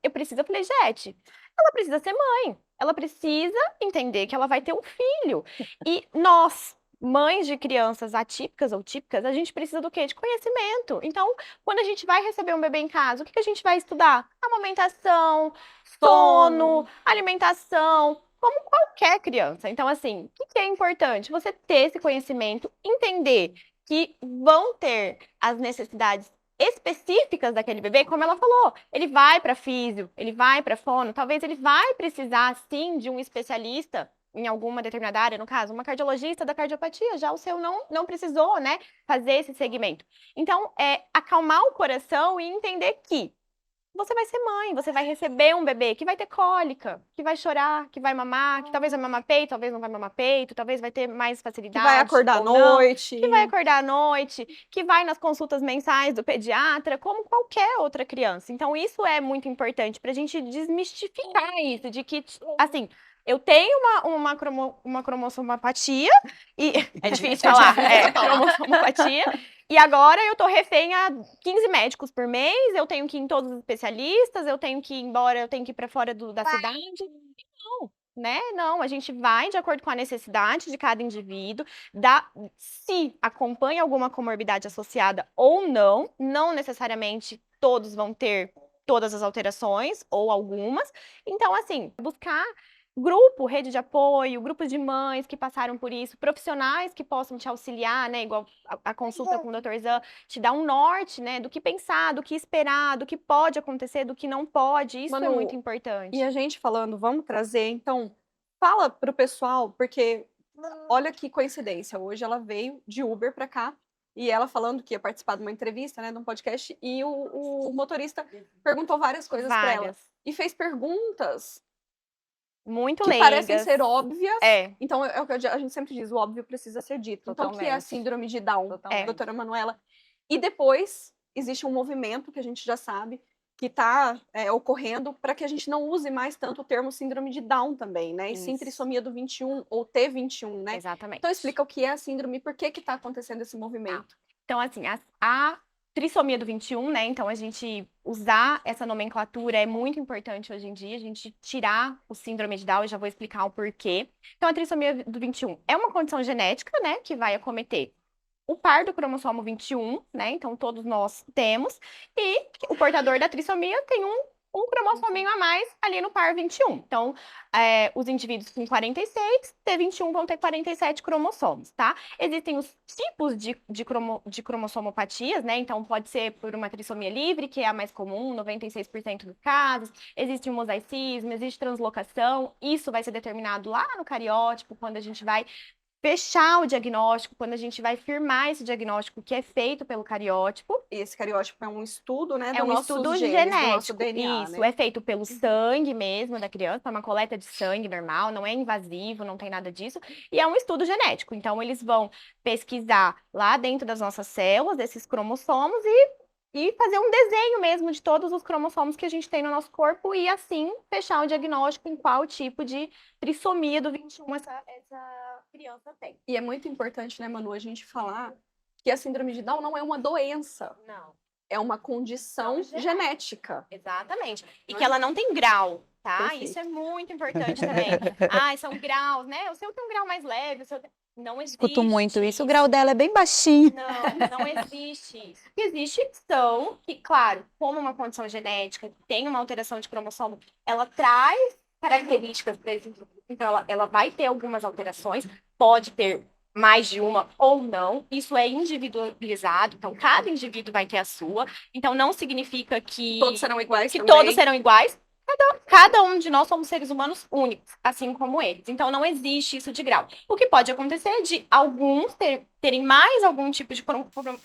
eu preciso? Eu falei, Jete, ela precisa ser mãe. Ela precisa entender que ela vai ter um filho. E nós, mães de crianças atípicas ou típicas, a gente precisa do quê? De conhecimento. Então, quando a gente vai receber um bebê em casa, o que a gente vai estudar? Amamentação, sono, alimentação, como qualquer criança. Então, assim, o que é importante? Você ter esse conhecimento, entender que vão ter as necessidades específicas daquele bebê, como ela falou, ele vai para físio, ele vai para fono, talvez ele vai precisar sim de um especialista em alguma determinada área, no caso, uma cardiologista da cardiopatia, já o seu não precisou, né, fazer esse segmento. Então, acalmar o coração e entender que você vai ser mãe, você vai receber um bebê que vai ter cólica, que vai chorar, que vai mamar, que talvez vai mamar peito, talvez não vai mamar peito, talvez vai ter mais Que facilidade. vai acordar à ou não, noite. que vai acordar à noite, que vai nas consultas mensais do pediatra, como qualquer outra criança. Então, isso é muito importante pra gente desmistificar isso, de que, assim, eu tenho uma cromossomopatia, e é difícil falar, cromossomopatia, e agora eu tô refém a 15 médicos por mês, eu tenho que ir em todos os especialistas, eu tenho que ir embora, eu tenho que ir pra fora da cidade. Não, né? Não, a gente vai de acordo com a necessidade de cada indivíduo, se acompanha alguma comorbidade associada ou não, não necessariamente todos vão ter todas as alterações, ou algumas. Então, assim, buscar grupo, rede de apoio, grupos de mães que passaram por isso, profissionais que possam te auxiliar, né? Igual a consulta com o Dr. Zan, te dá um norte, né? Do que pensar, do que esperar, do que pode acontecer, do que não pode. Isso é Manu, muito importante. E a gente falando, vamos trazer, então, fala pro pessoal, porque olha que coincidência, hoje ela veio de Uber pra cá, e ela falando que ia participar de uma entrevista, né, de um podcast, e o motorista perguntou várias coisas pra ela. Várias. E fez perguntas Muito que leigas. parecem ser óbvias. É. Então, é o que a gente sempre diz, o óbvio precisa ser dito. Então, o que é a Totalmente. síndrome de Down, Totalmente. doutora Manuela? E depois, existe um movimento que a gente já sabe, que está ocorrendo para que a gente não use mais tanto o termo síndrome de Down também, né? E sim Isso. trissomia do 21 ou T21, né? Exatamente. Então explica o que é a síndrome e por que está acontecendo esse movimento. Então, assim, a trissomia do 21, né? Então, a gente usar essa nomenclatura é muito importante hoje em dia, a gente tirar o síndrome de Down, eu já vou explicar o porquê. Então, a trissomia do 21 é uma condição genética, né? Que vai acometer o par do cromossomo 21, né? Então, todos nós temos. E o portador da trissomia tem um cromossominho a mais ali no par 21. Então, os indivíduos com 46, T21 vão ter 47 cromossomos, tá? Existem os tipos de cromossomopatias, né? Então, pode ser por uma trissomia livre, que é a mais comum, 96% dos casos. Existe o mosaicismo, existe translocação. Isso vai ser determinado lá no cariótipo, quando a gente vai fechar o diagnóstico, quando a gente vai firmar esse diagnóstico que é feito pelo cariótipo. E esse cariótipo é um estudo, né? É um estudo genes, genético. do nosso DNA, Isso, né? é feito pelo sangue mesmo da criança, é uma coleta de sangue normal, não é invasivo, não tem nada disso. E é um estudo genético. Então, eles vão pesquisar lá dentro das nossas células, esses cromossomos, e fazer um desenho mesmo de todos os cromossomos que a gente tem no nosso corpo e, assim, fechar o diagnóstico em qual tipo de trissomia do 21 essa criança tem. E é muito importante, né, Manu, a gente falar que a síndrome de Down não é uma doença. Não. é uma condição genética. Exatamente. E que ela não tem grau, tá? Perfeito. Isso é muito importante também. São graus, né? O seu tem um grau mais leve, o seu não existe. Escuto muito isso. O grau dela é bem baixinho. Não existe isso. O que existe são que, claro, como uma condição genética, tem uma alteração de cromossomo, ela traz características para esse indivíduo. Então, ela vai ter algumas alterações, pode ter mais de uma ou não. Isso é individualizado, então cada indivíduo vai ter a sua. Então, não significa que Todos serão iguais que também. todos serão iguais. Cada um de nós somos seres humanos únicos, assim como eles. Então, não existe isso de grau. O que pode acontecer é de alguns terem mais algum tipo de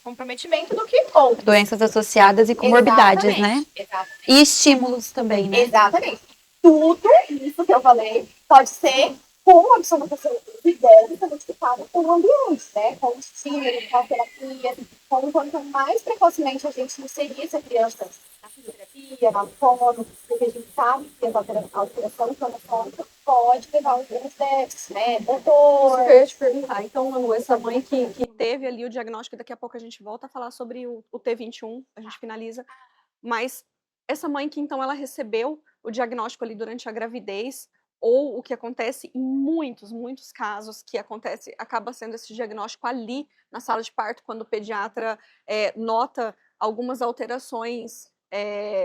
comprometimento do que outros. Doenças associadas e comorbidades, né? Exatamente. E estímulos também, né? Exatamente. Tudo isso que eu falei pode ser com absoluta certeza modificado com o ambiente, né? Com o estímulo, com a terapia. Então, quanto mais precocemente a gente inserir essa criança na fisioterapia, na fono, porque a gente sabe que a alteração cromosômica pode levar a alguns déficits, né? Doutor. Isso que eu ia te perguntar. Então, Manu, essa mãe que teve ali o diagnóstico, daqui a pouco a gente volta a falar sobre o T21, a gente finaliza. Mas essa mãe que então ela recebeu o diagnóstico ali durante a gravidez, ou o que acontece em muitos casos, que acontece, acaba sendo esse diagnóstico ali na sala de parto, quando o pediatra nota algumas alterações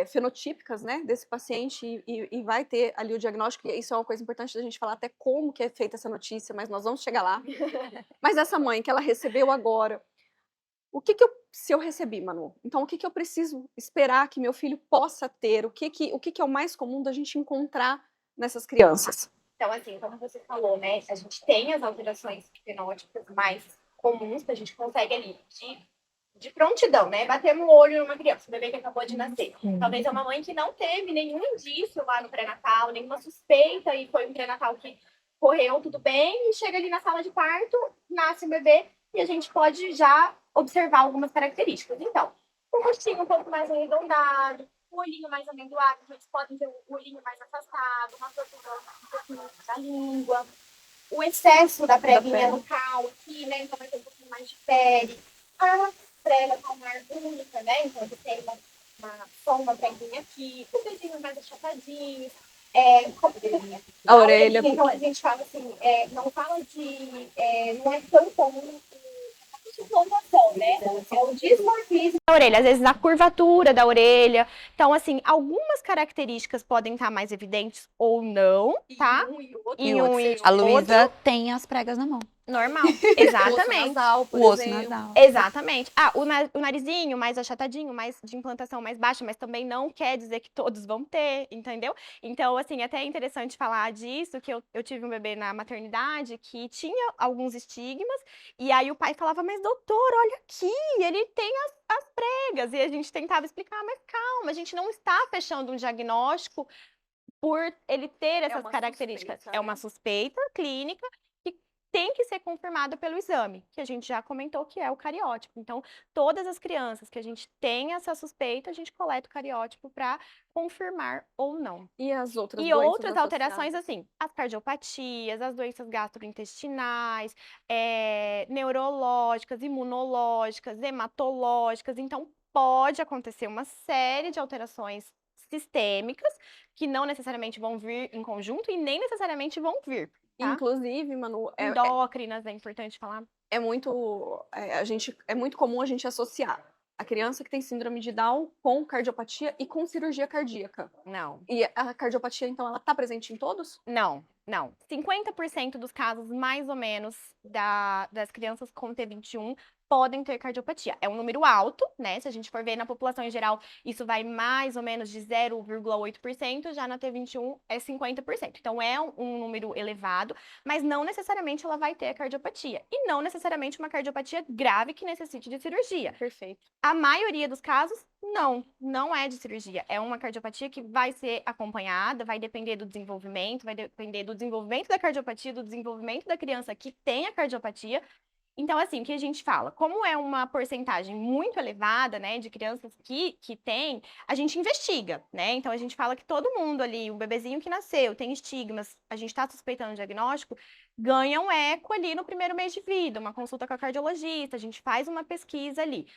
fenotípicas, né, desse paciente e vai ter ali o diagnóstico, e isso é uma coisa importante da gente falar até como que é feita essa notícia, mas nós vamos chegar lá. Mas essa mãe que ela recebeu agora, se eu recebi, Manu, então o que eu preciso esperar que meu filho possa ter? O que é o mais comum da gente encontrar nessas crianças? Então, assim, como você falou, né, a gente tem as alterações fenótipas mais comuns que a gente consegue ali de prontidão, né? Bater no olho numa criança, um bebê que acabou de nascer. Talvez é uma mãe que não teve nenhum indício lá no pré-natal, nenhuma suspeita, e foi um pré-natal que correu tudo bem, e chega ali na sala de parto, nasce um bebê, e a gente pode já observar algumas características. Então, um rostinho um pouco mais arredondado, o olhinho mais amendoado, a gente pode ver o olhinho mais afastado, uma profusão um pouquinho da língua, o excesso da preguinha no cal aqui, né? Então vai ter um pouquinho mais de pele. A prega com uma única, né? Então ele tem só uma preguinha aqui, os dedinhos mais achatadinhos, A orelha. Então a gente fala assim, não fala de. Não é tão comum implantação, né? É o dismorfismo da orelha, às vezes a curvatura da orelha. Então, assim, algumas características podem estar mais evidentes ou não, tá? E a Luísa tem as pregas na mão. Normal. Exatamente. O osso nasal. Exatamente. O narizinho mais achatadinho, mais de implantação mais baixa, mas também não quer dizer que todos vão ter, entendeu? Então, assim, até é interessante falar disso, que eu tive um bebê na maternidade que tinha alguns estigmas, e aí o pai falava, mas doutor, olha aqui, ele tem as pregas, e a gente tentava explicar, mas calma, a gente não está fechando um diagnóstico por ele ter essas características. Suspeita, é uma suspeita clínica, tem que ser confirmada pelo exame, que a gente já comentou que é o cariótipo. Então, todas as crianças que a gente tem essa suspeita, a gente coleta o cariótipo para confirmar ou não. E as outras E doenças outras alterações, associadas? assim, as cardiopatias, as doenças gastrointestinais, neurológicas, imunológicas, hematológicas. Então, pode acontecer uma série de alterações sistêmicas que não necessariamente vão vir em conjunto e nem necessariamente vão vir. Tá? Inclusive, Manu, Endócrinas, é importante falar. é muito comum a gente associar a criança que tem síndrome de Down com cardiopatia e com cirurgia cardíaca. Não. E a cardiopatia, então, ela está presente em todos? Não. 50% dos casos, mais ou menos, das crianças com T21 podem ter cardiopatia. É um número alto, né? Se a gente for ver na população em geral, isso vai mais ou menos de 0,8%, já na T21 é 50%. Então, é um número elevado, mas não necessariamente ela vai ter a cardiopatia. E não necessariamente uma cardiopatia grave que necessite de cirurgia. Perfeito. A maioria dos casos, não é de cirurgia. É uma cardiopatia que vai ser acompanhada, vai depender do desenvolvimento, vai depender do desenvolvimento da cardiopatia, do desenvolvimento da criança que tem a cardiopatia. Então, assim, o que a gente fala? Como é uma porcentagem muito elevada, né, de crianças que tem, a gente investiga, né? Então, a gente fala que todo mundo ali, o bebezinho que nasceu, tem estigmas, a gente está suspeitando o diagnóstico, ganha um eco ali no primeiro mês de vida, uma consulta com a cardiologista, a gente faz uma pesquisa ali.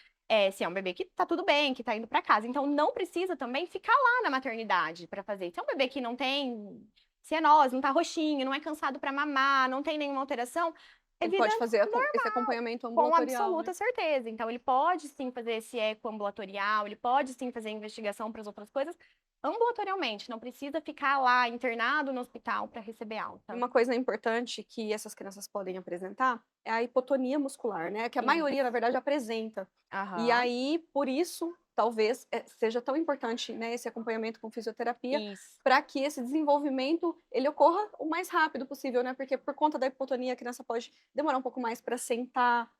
se é um bebê que tá tudo bem, que tá indo pra casa. Então, não precisa também ficar lá na maternidade pra fazer. Se é um bebê que não tem cianose, não tá roxinho, não é cansado pra mamar, não tem nenhuma alteração, é Ele vida pode fazer esse acompanhamento com ambulatorial, absoluta né? certeza. Então, ele pode sim fazer esse eco ambulatorial, ele pode sim fazer investigação para as outras coisas ambulatorialmente. Não precisa ficar lá internado no hospital para receber alta. Uma coisa importante que essas crianças podem apresentar é a hipotonia muscular, né? Que a Isso. maioria, na verdade, apresenta. E Aham. aí, por isso, talvez seja tão importante, né, esse acompanhamento com fisioterapia, Isso. para que esse desenvolvimento ele ocorra o mais rápido possível, né? Porque por conta da hipotonia, a criança pode demorar um pouco mais para sentar.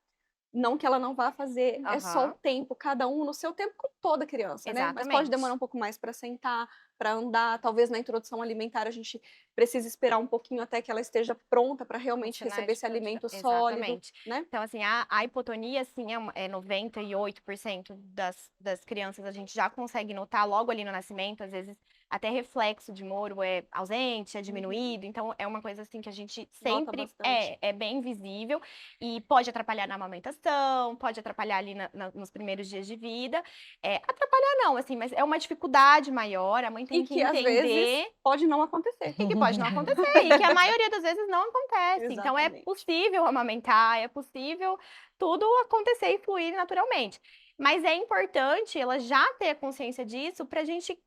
Não que ela não vá fazer, é só o Aham. tempo, cada um no seu tempo, com toda criança, né? Mas pode Exatamente. demorar um pouco mais para sentar, para andar. Talvez na introdução alimentar a gente precise esperar um pouquinho até que ela esteja pronta para realmente Sinais receber de esse alimento prontividade. sólido, Exatamente. né? Então, assim, a hipotonia, assim, é 98% das crianças a gente já consegue notar logo ali no nascimento, às vezes até reflexo de Moro é ausente, é diminuído, então é uma coisa assim que a gente Nota sempre bastante. é bem visível e pode atrapalhar na amamentação, pode atrapalhar ali nos primeiros dias de vida. Atrapalhar não, assim, mas é uma dificuldade maior, a mãe tem E que que às vezes entender pode não acontecer. e que pode não acontecer, e que a maioria das vezes não acontece. Então é Exatamente. possível amamentar, é possível tudo acontecer e fluir naturalmente. Mas é importante ela já ter a consciência disso para a gente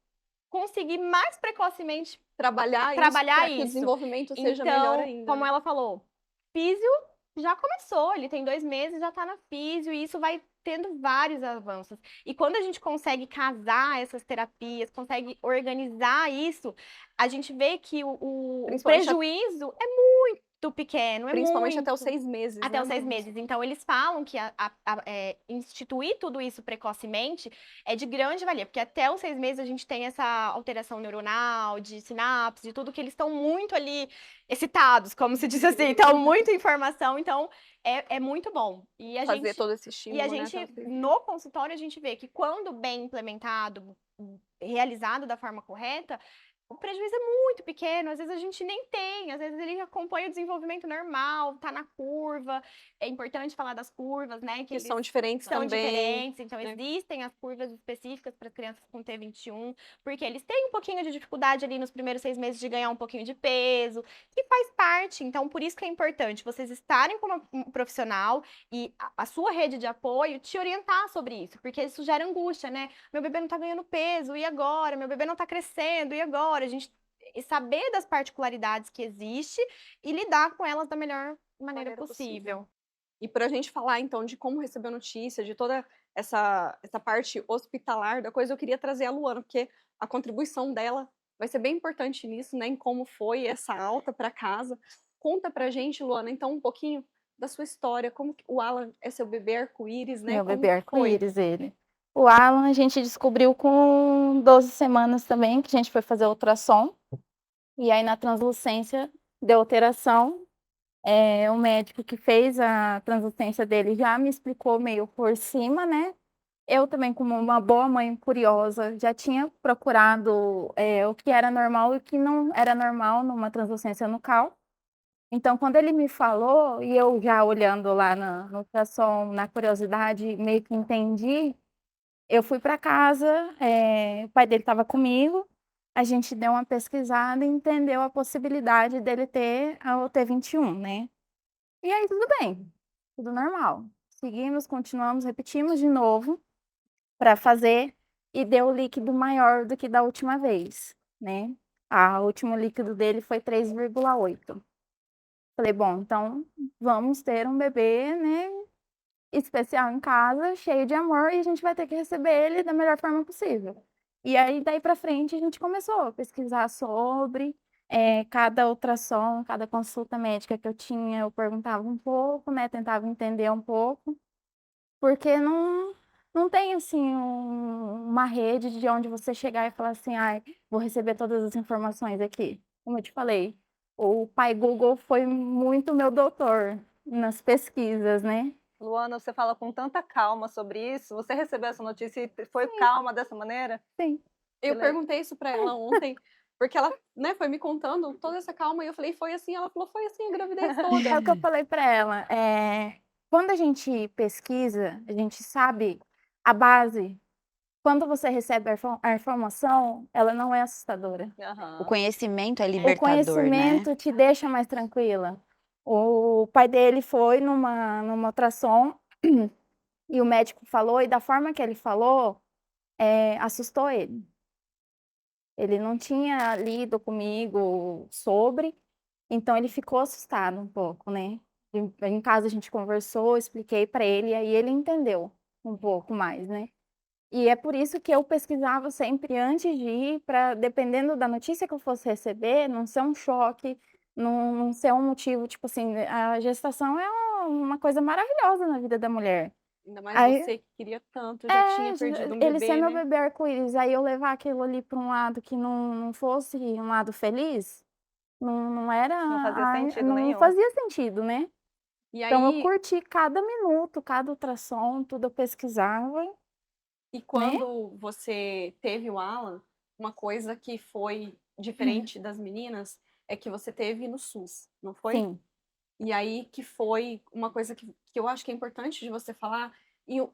conseguir mais precocemente Trabalhar isso trabalhar para que o isso. desenvolvimento seja melhor Então, ainda, como né? ela falou, físio já começou, ele tem 2 meses, já tá na físio, e isso vai tendo vários avanços. E quando a gente consegue casar essas terapias, consegue organizar isso, a gente vê que o Principalmente prejuízo é muito pequeno, é Principalmente até os muito. 6 meses, Até né, os 6 mãe? meses. Então, eles falam que instituir tudo isso precocemente é de grande valia, porque até os 6 meses a gente tem essa alteração neuronal, de sinapse, de tudo que eles estão muito ali excitados, como se diz assim, então, muita informação, então é muito bom. E a Fazer gente, todo esse estímulo, e a né? gente, até os 6 meses. no consultório, a gente vê que quando bem implementado, realizado da forma correta, o prejuízo é muito pequeno, às vezes a gente nem tem, às vezes ele acompanha o desenvolvimento normal, tá na curva. É importante falar das curvas, né? Que são diferentes são também. diferentes, então né? existem as curvas específicas para crianças com T21, porque eles têm um pouquinho de dificuldade ali nos primeiros 6 meses de ganhar um pouquinho de peso, que faz parte. Então, por isso que é importante vocês estarem com um profissional e a sua rede de apoio te orientar sobre isso, porque isso gera angústia, né? Meu bebê não tá ganhando peso, e agora? Meu bebê não tá crescendo, e agora? A gente saber das particularidades que existe e lidar com elas da melhor maneira possível. E para a gente falar, então, de como receber a notícia, de toda essa parte hospitalar da coisa, eu queria trazer a Luana, porque a contribuição dela vai ser bem importante nisso, né? Em como foi essa alta para casa. Conta pra gente, Luana, então, um pouquinho da sua história, como que o Alan é seu bebê arco-íris, né? Meu Como bebê que foi? arco-íris, ele. O Alan a gente descobriu com 12 semanas também, que a gente foi fazer ultrassom. E aí na translucência deu alteração. O médico que fez a translucência dele já me explicou meio por cima, né? Eu também, como uma boa mãe curiosa, já tinha procurado o que era normal e o que não era normal numa translucência nucal. Então, quando ele me falou, e eu já olhando lá no ultrassom, na curiosidade, meio que entendi, eu fui para casa, o pai dele estava comigo, a gente deu uma pesquisada e entendeu a possibilidade dele ter o T21, né? E aí tudo bem, tudo normal. Seguimos, continuamos, repetimos de novo para fazer e deu líquido maior do que da última vez, né? O último líquido dele foi 3,8. Falei, bom, então vamos ter um bebê, né, especial em casa, cheio de amor, e a gente vai ter que receber ele da melhor forma possível. E aí, daí pra frente, a gente começou a pesquisar sobre cada ultrassom, cada consulta médica que eu tinha, eu perguntava um pouco, né, tentava entender um pouco, porque não tem, assim, uma rede de onde você chegar e falar assim, ai, vou receber todas as informações aqui. Como eu te falei, o pai Google foi muito meu doutor nas pesquisas, né? Luana, você fala com tanta calma sobre isso. Você recebeu essa notícia e foi calma dessa maneira? Sim. Eu perguntei isso pra ela ontem, porque ela, né, foi me contando toda essa calma, e eu falei, foi assim? Ela falou, foi assim a gravidez toda. É o que eu falei para ela. Quando a gente pesquisa, a gente sabe a base, quando você recebe a informação, ela não é assustadora. O conhecimento é O libertador, né? conhecimento te deixa mais tranquila. O pai dele foi numa ultrassom e o médico falou, e da forma que ele falou, assustou ele. Ele não tinha lido comigo sobre, então ele ficou assustado um pouco, né? Em casa a gente conversou, expliquei para ele, e aí ele entendeu um pouco mais, né? E é por isso que eu pesquisava sempre antes de ir, para, dependendo da notícia que eu fosse receber, não ser um choque, não ser um motivo, tipo assim, a gestação é uma coisa maravilhosa na vida da mulher. Ainda mais Aí, você que queria tanto, já tinha perdido um ele ser bebê, meu né? bebê arco-íris, aí eu levar aquilo ali para um lado que não fosse um lado feliz, não era, Não fazia sentido não nenhum. fazia sentido, né? E Então eu aí, curti cada minuto, cada ultrassom, tudo eu pesquisava, e né? quando você teve o Alan, uma coisa que foi diferente das meninas é que você teve no SUS, não foi? Sim. E aí que foi uma coisa que eu acho que é importante de você falar, e o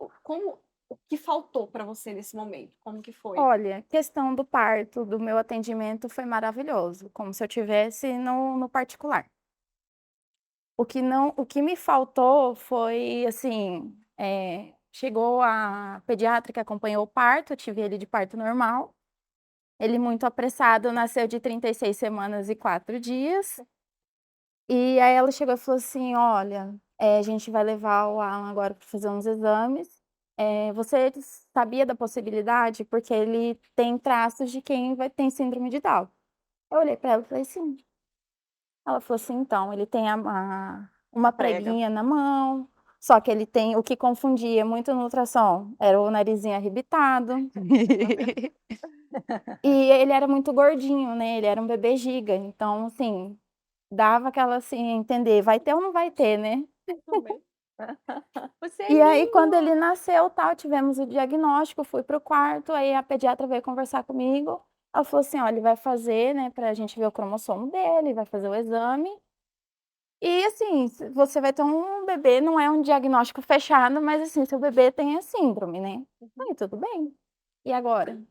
que faltou para você nesse momento? Como que foi? Olha, questão do parto, do meu atendimento foi maravilhoso, como se eu tivesse no particular. O que me faltou foi, assim, chegou a pediatra que acompanhou o parto, eu tive ele de parto normal. Ele muito apressado, nasceu de 36 semanas e 4 dias. E aí ela chegou e falou assim: "Olha, a gente vai levar o Alan agora para fazer uns exames. Você sabia da possibilidade? Porque ele tem traços de quem tem síndrome de Down". Eu olhei para ela e falei: "Sim". Ela falou assim: "Então, ele tem uma Prega. preguinha na mão, só que ele tem o que confundia muito no ultrassom era o narizinho arrebitado". E ele era muito gordinho, né, ele era um bebê giga, então, assim, dava aquela, assim, a entender, vai ter ou não vai ter, né. Também. Você é E aí quando lindo! ele nasceu, tal, tivemos o diagnóstico, fui para o quarto, aí a pediatra veio conversar comigo, ela falou assim: "Olha, ele vai fazer, né, pra gente ver o cromossomo dele, vai fazer o exame, e assim, você vai ter um bebê, não é um diagnóstico fechado, mas assim, seu bebê tem a síndrome, né". Falei: "Tudo bem, e agora?".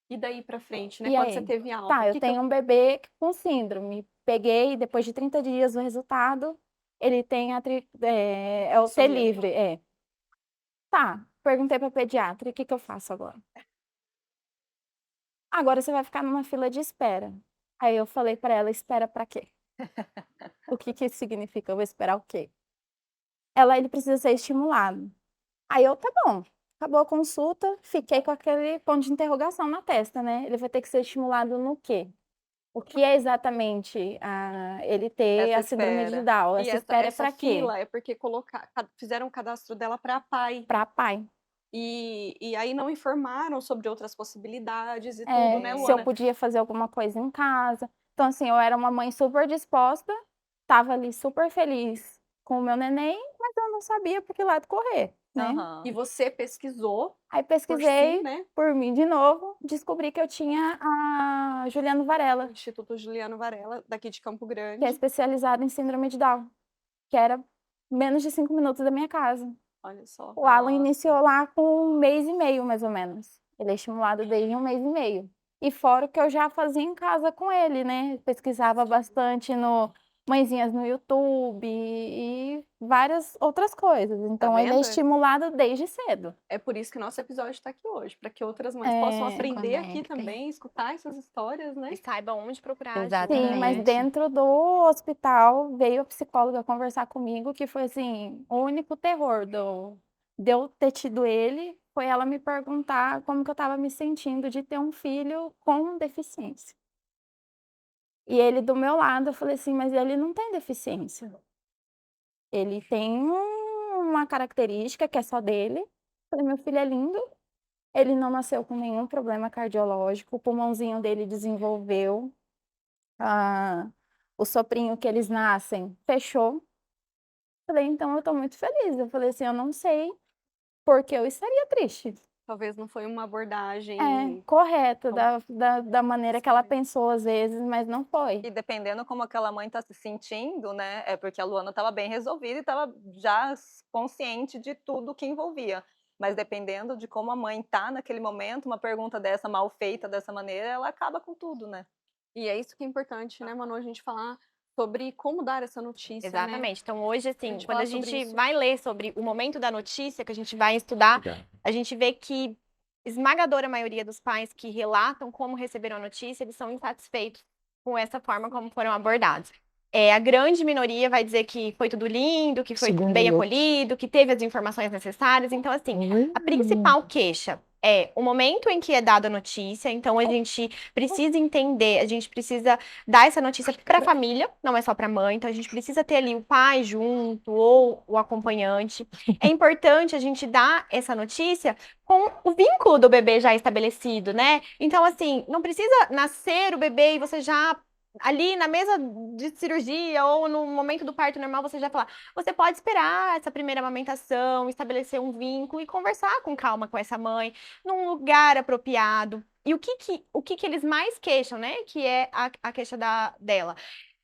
E daí pra frente, né? E Quando você aí? teve alta, o Tá, eu que que tenho um bebê com síndrome. Peguei, depois de 30 dias o resultado, ele tem é o T Trisomia. livre, é. Tá, perguntei pra pediatra: "E o que que eu faço agora?". "Agora você vai ficar numa fila de espera". Aí eu falei pra ela: "Espera pra quê? O que que isso significa? Eu vou esperar o quê?". Ela: "Ele precisa ser estimulado". Aí eu: "Tá bom". Acabou a consulta, fiquei com aquele ponto de interrogação na testa, né. Ele vai ter que ser estimulado no quê? O que é exatamente ele ter Essa a síndrome de espera. Down? E Essa essa espera é essa pra quê? fila é porque fizeram o cadastro dela para pai. Pra pai. E aí não informaram sobre outras possibilidades e tudo, né, Se eu Luana? podia fazer alguma coisa em casa. Então, assim, eu era uma mãe super disposta, estava ali super feliz com o meu neném, mas eu não sabia por que lado correr, né. E você pesquisou Aí por si, pesquisei né, por mim de novo, descobri que eu tinha a Juliano o Varella, Instituto Juliano Varella, daqui de Campo que é Grande. especializado em síndrome de Down, que era menos de 5 minutos da minha casa. Olha só. O Alan iniciou lá com 1 mês e meio, mais ou menos. Ele é estimulado desde 1 mês e meio. E fora o que eu já fazia em casa com ele, né, pesquisava bastante no Mãezinhas no YouTube e várias outras coisas. Então ele é vendo? estimulado desde cedo. É por isso que o nosso episódio está aqui hoje, para que outras mães possam É, aprender aqui conectem. também, escutar essas histórias, né? E saiba onde procurar sim, ajuda, mas né? Exatamente. dentro do hospital veio a psicóloga conversar comigo, que foi assim, o único terror de eu ter tido ele, foi ela me perguntar como que eu estava me sentindo de ter um filho com deficiência. E ele do meu lado, eu falei assim: "Mas ele não tem deficiência, ele tem uma característica que é só dele". Falei: "Meu filho é lindo, ele não nasceu com nenhum problema cardiológico, o pulmãozinho dele desenvolveu, ah, o soprinho que eles nascem fechou". Falei: "Então eu tô muito feliz". Eu falei assim: "Eu não sei porque eu estaria triste". Talvez não foi uma É, abordagem. correto, Como- da maneira que ela pensou às vezes, mas não foi. E dependendo como aquela mãe tá se sentindo, né, é porque a Luana estava bem resolvida e estava já consciente de tudo que envolvia. Mas dependendo de como a mãe tá naquele momento, uma pergunta dessa mal feita dessa maneira, ela acaba com tudo, né? E é isso que é importante, né, Manu, a gente falar sobre como dar essa notícia, né? Exatamente. Então, hoje, assim, gente quando a falar sobre gente isso. vai ler sobre o momento da notícia, que a gente vai estudar, a gente vê que esmagadora maioria dos pais que relatam como receberam a notícia, eles são insatisfeitos com essa forma como foram abordados. A grande minoria vai dizer que foi tudo lindo, que foi Segundo bem eu. acolhido, que teve as informações necessárias. Então, assim, a principal queixa é o momento em que é dada a notícia. Então, a gente precisa entender, a gente precisa dar essa notícia para a família, não é só para a mãe. Então, a gente precisa ter ali o pai junto ou o acompanhante. É importante a gente dar essa notícia com o vínculo do bebê já estabelecido, né? Então, assim, não precisa nascer o bebê e você já ali na mesa de cirurgia ou no momento do parto normal, você já falar, você pode esperar essa primeira amamentação, estabelecer um vínculo e conversar com calma com essa mãe, num lugar apropriado. E o que eles mais queixam, né? Que é a queixa dela.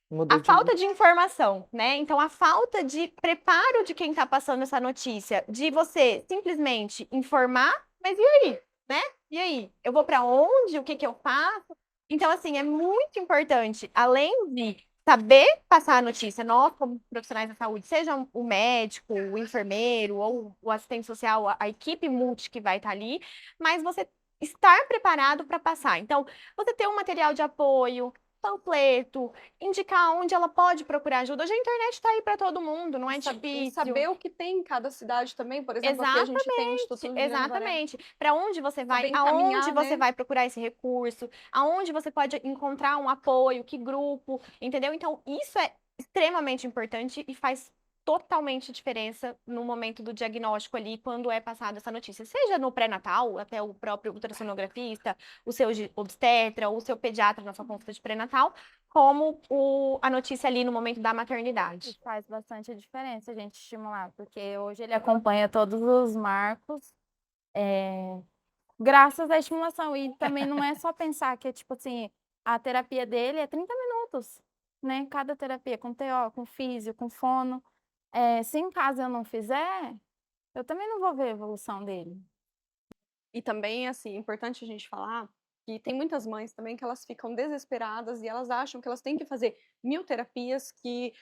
Mudou A de falta de informação, né? Então, a falta de preparo de quem tá passando essa notícia, de você simplesmente informar, mas e aí, né? E aí? Eu vou para onde? O que que eu faço? Então, assim, é muito importante, além de saber passar a notícia, nós, como profissionais da saúde, seja o médico, o enfermeiro ou o assistente social, a equipe multi que vai estar ali, mas você estar preparado para passar. Então, você ter um material de apoio, panfleto, indicar onde ela pode procurar ajuda. Hoje a internet está aí para todo mundo, não é E difícil. saber o que tem em cada cidade também, por exemplo, aqui a gente tem o Instituto Juliano Varela. Exatamente. Para onde você vai, Saber encaminhar, aonde você né? vai procurar esse recurso, aonde você pode encontrar um apoio, que grupo, entendeu? Então, isso é extremamente importante e faz totalmente diferença no momento do diagnóstico ali, quando é passada essa notícia. Seja no pré-natal, até o próprio ultrassonografista, o seu obstetra, ou o seu pediatra na sua consulta de pré-natal, como a notícia ali no momento da maternidade. Faz bastante diferença a gente estimular, porque hoje ele acompanha todos os marcos, graças à estimulação. E também não é só pensar que, tipo assim, a terapia dele é 30 minutos, né? Cada terapia, com TO, com físio, com fono. Se em casa eu não fizer, eu também não vou ver a evolução dele. E também, assim, é importante a gente falar que tem muitas mães também que elas ficam desesperadas e elas acham que elas têm que fazer 1000 terapias, que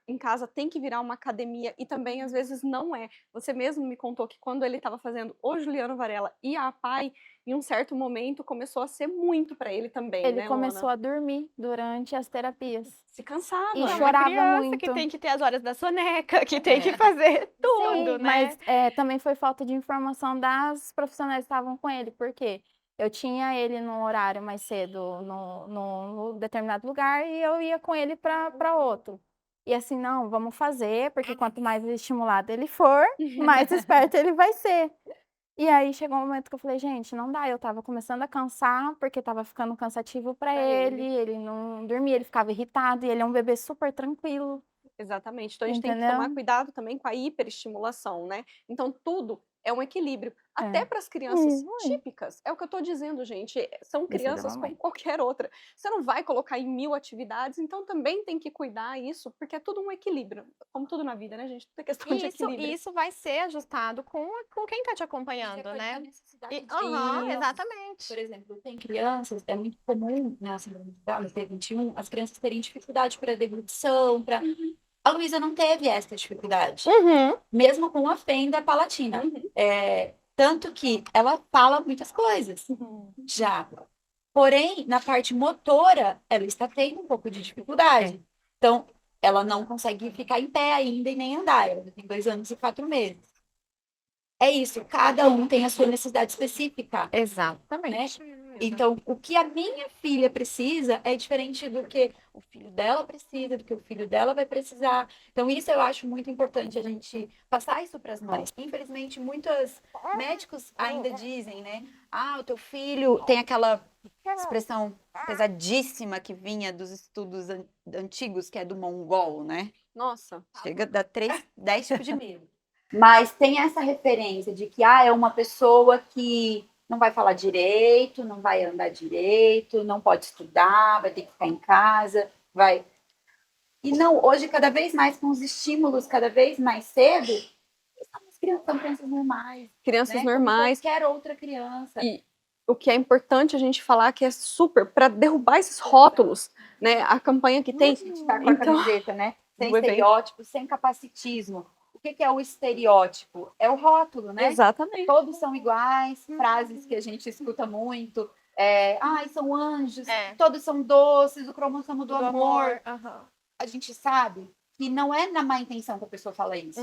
em casa tem que virar uma academia e também às vezes não é. Você mesmo me contou que quando ele estava fazendo o Juliano Varela e a APAE, em um certo momento começou a ser muito para ele também, Ele né, começou Luana? a dormir durante as terapias. Se cansava. E É uma chorava criança muito. que tem que ter as horas da soneca, que tem que fazer tudo, Sim, né? mas também foi falta de informação das profissionais que estavam com ele, porque eu tinha ele num horário mais cedo num determinado lugar e eu ia com ele para outro. E assim, não, vamos fazer, porque quanto mais estimulado ele for, mais esperto ele vai ser. E aí chegou um momento que eu falei, gente, não dá. Eu tava começando a cansar, porque tava ficando cansativo para ele não dormia, ele ficava irritado, e ele é um bebê super tranquilo. Exatamente. Então a gente tem que Entendeu? tomar cuidado também com a hiperestimulação, né? Então tudo é um equilíbrio, até para as crianças típicas. É o que eu tô dizendo, gente. São crianças como qualquer outra. Você não vai colocar em 1000 atividades, então também tem que cuidar isso, porque é tudo um equilíbrio. Como tudo na vida, né, gente? Tudo é questão de equilíbrio. Isso vai ser ajustado com quem tá te acompanhando, né? Exatamente. Por exemplo, tem crianças, é muito comum na síndrome de Down, no T21, as crianças terem dificuldade para deglutição, para... A Luísa não teve essa dificuldade, mesmo com a fenda palatina. Tanto que ela fala muitas coisas já. Porém, na parte motora, ela está tendo um pouco de dificuldade. Então, ela não consegue ficar em pé ainda e nem andar. Ela tem 2 anos e 4 meses. É isso, cada um tem a sua necessidade específica. Exatamente. Né? Então, o que a minha filha precisa é diferente do que o filho dela precisa, do que o filho dela vai precisar. Então, isso eu acho muito importante a gente passar isso para as mães. Infelizmente, muitos médicos ainda dizem, né? Ah, o teu filho tem aquela expressão pesadíssima que vinha dos estudos antigos, que é do mongol, né? Nossa. Chega a dar 10 tipos de medo. Mas tem essa referência de que é uma pessoa que não vai falar direito, não vai andar direito, não pode estudar, vai ter que ficar em casa, vai... E não, hoje, cada vez mais, com os estímulos cada vez mais cedo, estamos crianças são crianças normais, Crianças né? Como normais. qualquer outra criança. E o que é importante a gente falar que é super para derrubar esses rótulos, né? A campanha que tem. A gente tá com a Então, camiseta, né? Sem do evento. estereótipo, sem capacitismo. O que é o estereótipo? É o rótulo, né? Exatamente. Todos são iguais, frases que a gente escuta muito. Ai, são anjos, todos são doces, o cromossomo do amor. A gente sabe que não é na má intenção que a pessoa fala isso.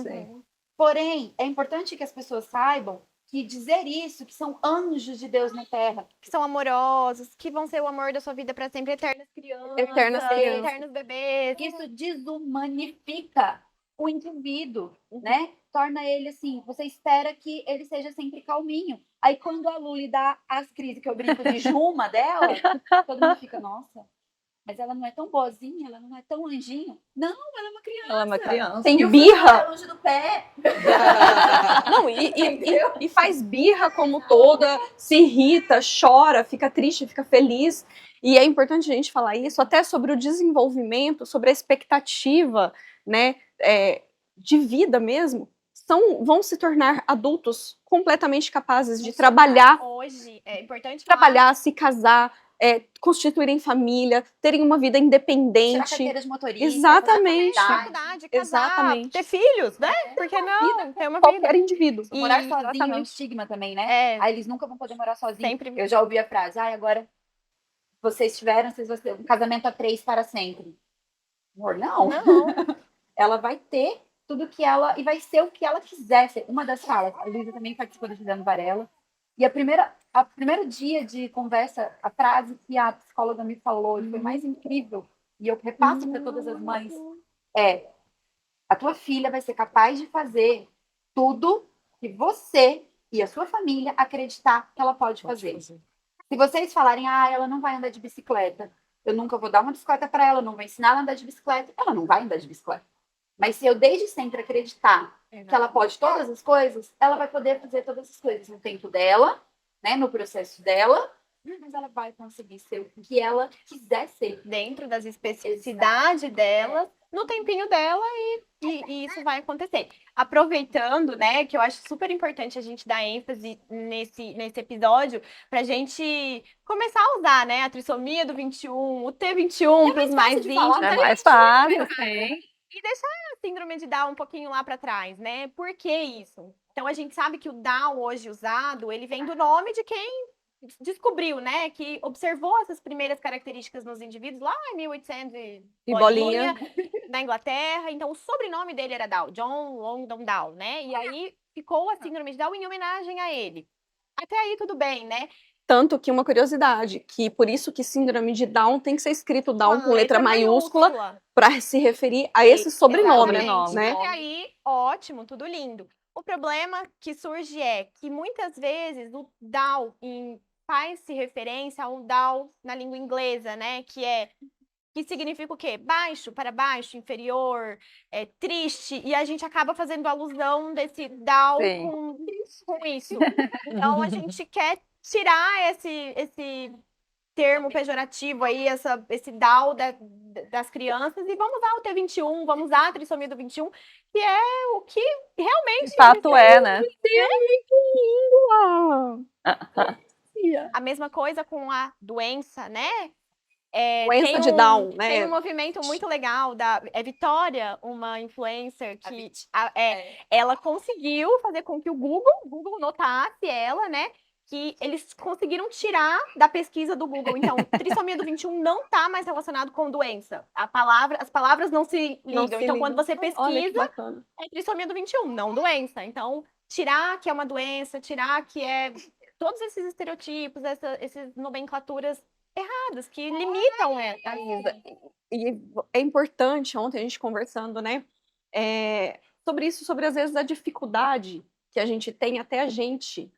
Porém, é importante que as pessoas saibam que dizer isso, que são anjos de Deus na Terra, Que são amorosos, que vão ser o amor da sua vida para sempre, eternas crianças, eternos bebês. isso desumanifica o indivíduo, né? Torna ele assim, você espera que ele seja sempre calminho. Aí quando a Luli dá as crises que eu brinco de Juma dela, todo mundo fica, nossa, mas ela não é tão boazinha, ela não é tão anjinho. Não, ela é uma criança. Ela é uma criança. Tem E o birra. filho tá longe do pé. Não, e faz birra como toda, se irrita, chora, fica triste, fica feliz. E é importante a gente falar isso até sobre o desenvolvimento, sobre a expectativa, né, de vida mesmo. Vão se tornar adultos completamente capazes de trabalhar. Hoje é importante falar. Trabalhar, se casar, constituírem família, terem uma vida Tirar independente. carteira de motorista. Exatamente. fazer Faculdade, casar, Exatamente. ter filhos, né? Por que não? Ter uma vida. Qualquer indivíduo. E- Morar sozinho é um exatamente. estigma também, né? É, Aí eles nunca vão poder morar sozinhos. sempre. Eu já ouvi a frase, agora vocês vão ter um casamento a 3 para sempre. Amor, não. Não. Ela vai ter tudo que ela... E vai ser o que ela quiser ser. Uma das falas, a Luísa também participou do Juliano Varela. E a primeiro dia de conversa, a frase que a psicóloga me falou, e foi mais incrível, e eu repasso para todas as mães, a tua filha vai ser capaz de fazer tudo que você e a sua família acreditar que ela pode fazer. Se vocês falarem, ela não vai andar de bicicleta, eu nunca vou dar uma bicicleta para ela, não vou ensinar ela a andar de bicicleta, ela não vai andar de bicicleta. Mas se eu desde sempre acreditar que ela pode todas as coisas, ela vai poder fazer todas as coisas no tempo dela, né, no processo dela, mas ela vai conseguir ser o que ela quiser ser. Dentro das especificidades dela, no tempinho dela, e isso vai acontecer. Aproveitando, né, que eu acho super importante a gente dar ênfase nesse episódio, pra gente começar a usar, né, a trissomia do 21, o T21 para os mais de falar, íntimos. É mais fácil. E deixar a síndrome de Down um pouquinho lá para trás, né? Por que isso? Então, a gente sabe que o Down hoje usado, ele vem do nome de quem descobriu, né? Que observou essas primeiras características nos indivíduos lá em 1800 E bolinha. na Inglaterra. Então, o sobrenome dele era Down, John Longdon Down, né? E aí ficou a síndrome de Down em homenagem a ele. Até aí tudo bem, né? Tanto que uma curiosidade, que por isso que síndrome de Down tem que ser escrito Down com letra maiúscula para se referir a esse sobrenome, Exatamente. né? Até aí, ótimo, tudo lindo. O problema que surge é que muitas vezes o Down faz-se referência ao Down na língua inglesa, né? Que significa o quê? Baixo, para baixo, inferior, triste, e a gente acaba fazendo alusão desse Down com isso. Então, a gente quer tirar esse termo pejorativo aí, esse Down das crianças, e vamos usar o T21, vamos usar a trissomia do 21, que é o que realmente... De fato né? A mesma coisa com a doença, né? Doença de Down, né? Tem um movimento muito legal da Vitória, uma influencer que ela conseguiu fazer com que o Google notasse ela, né? Que eles conseguiram tirar da pesquisa do Google. Então, trissomia do 21 não está mais relacionado com doença. As palavras não se ligam. Então, quando você pesquisa, é trissomia do 21, não doença. Então, tirar que é uma doença, tirar que é todos esses estereotipos, essas nomenclaturas erradas que limitam a vida. E é importante, ontem a gente conversando, né, sobre isso, sobre às vezes a dificuldade que a gente tem, até a gente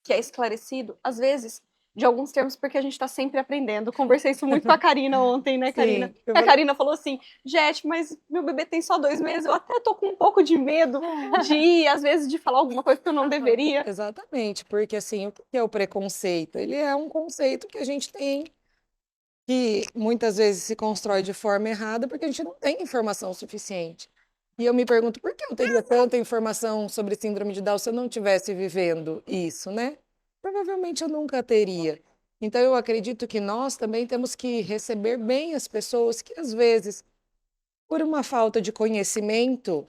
que é esclarecido, às vezes, de alguns termos, porque a gente tá sempre aprendendo. Conversei isso muito com a Karina ontem, né, Karina? Sim. A Karina falou assim, Jete, mas meu bebê tem só 2 meses, eu até tô com um pouco de medo de ir, às vezes, de falar alguma coisa que eu não deveria. Exatamente, porque assim, o que é o preconceito? Ele é um conceito que a gente tem, que muitas vezes se constrói de forma errada, porque a gente não tem informação suficiente. E eu me pergunto, por que eu teria tanta informação sobre síndrome de Down se eu não estivesse vivendo isso, né? Provavelmente eu nunca teria. Então, eu acredito que nós também temos que receber bem as pessoas que, às vezes, por uma falta de conhecimento,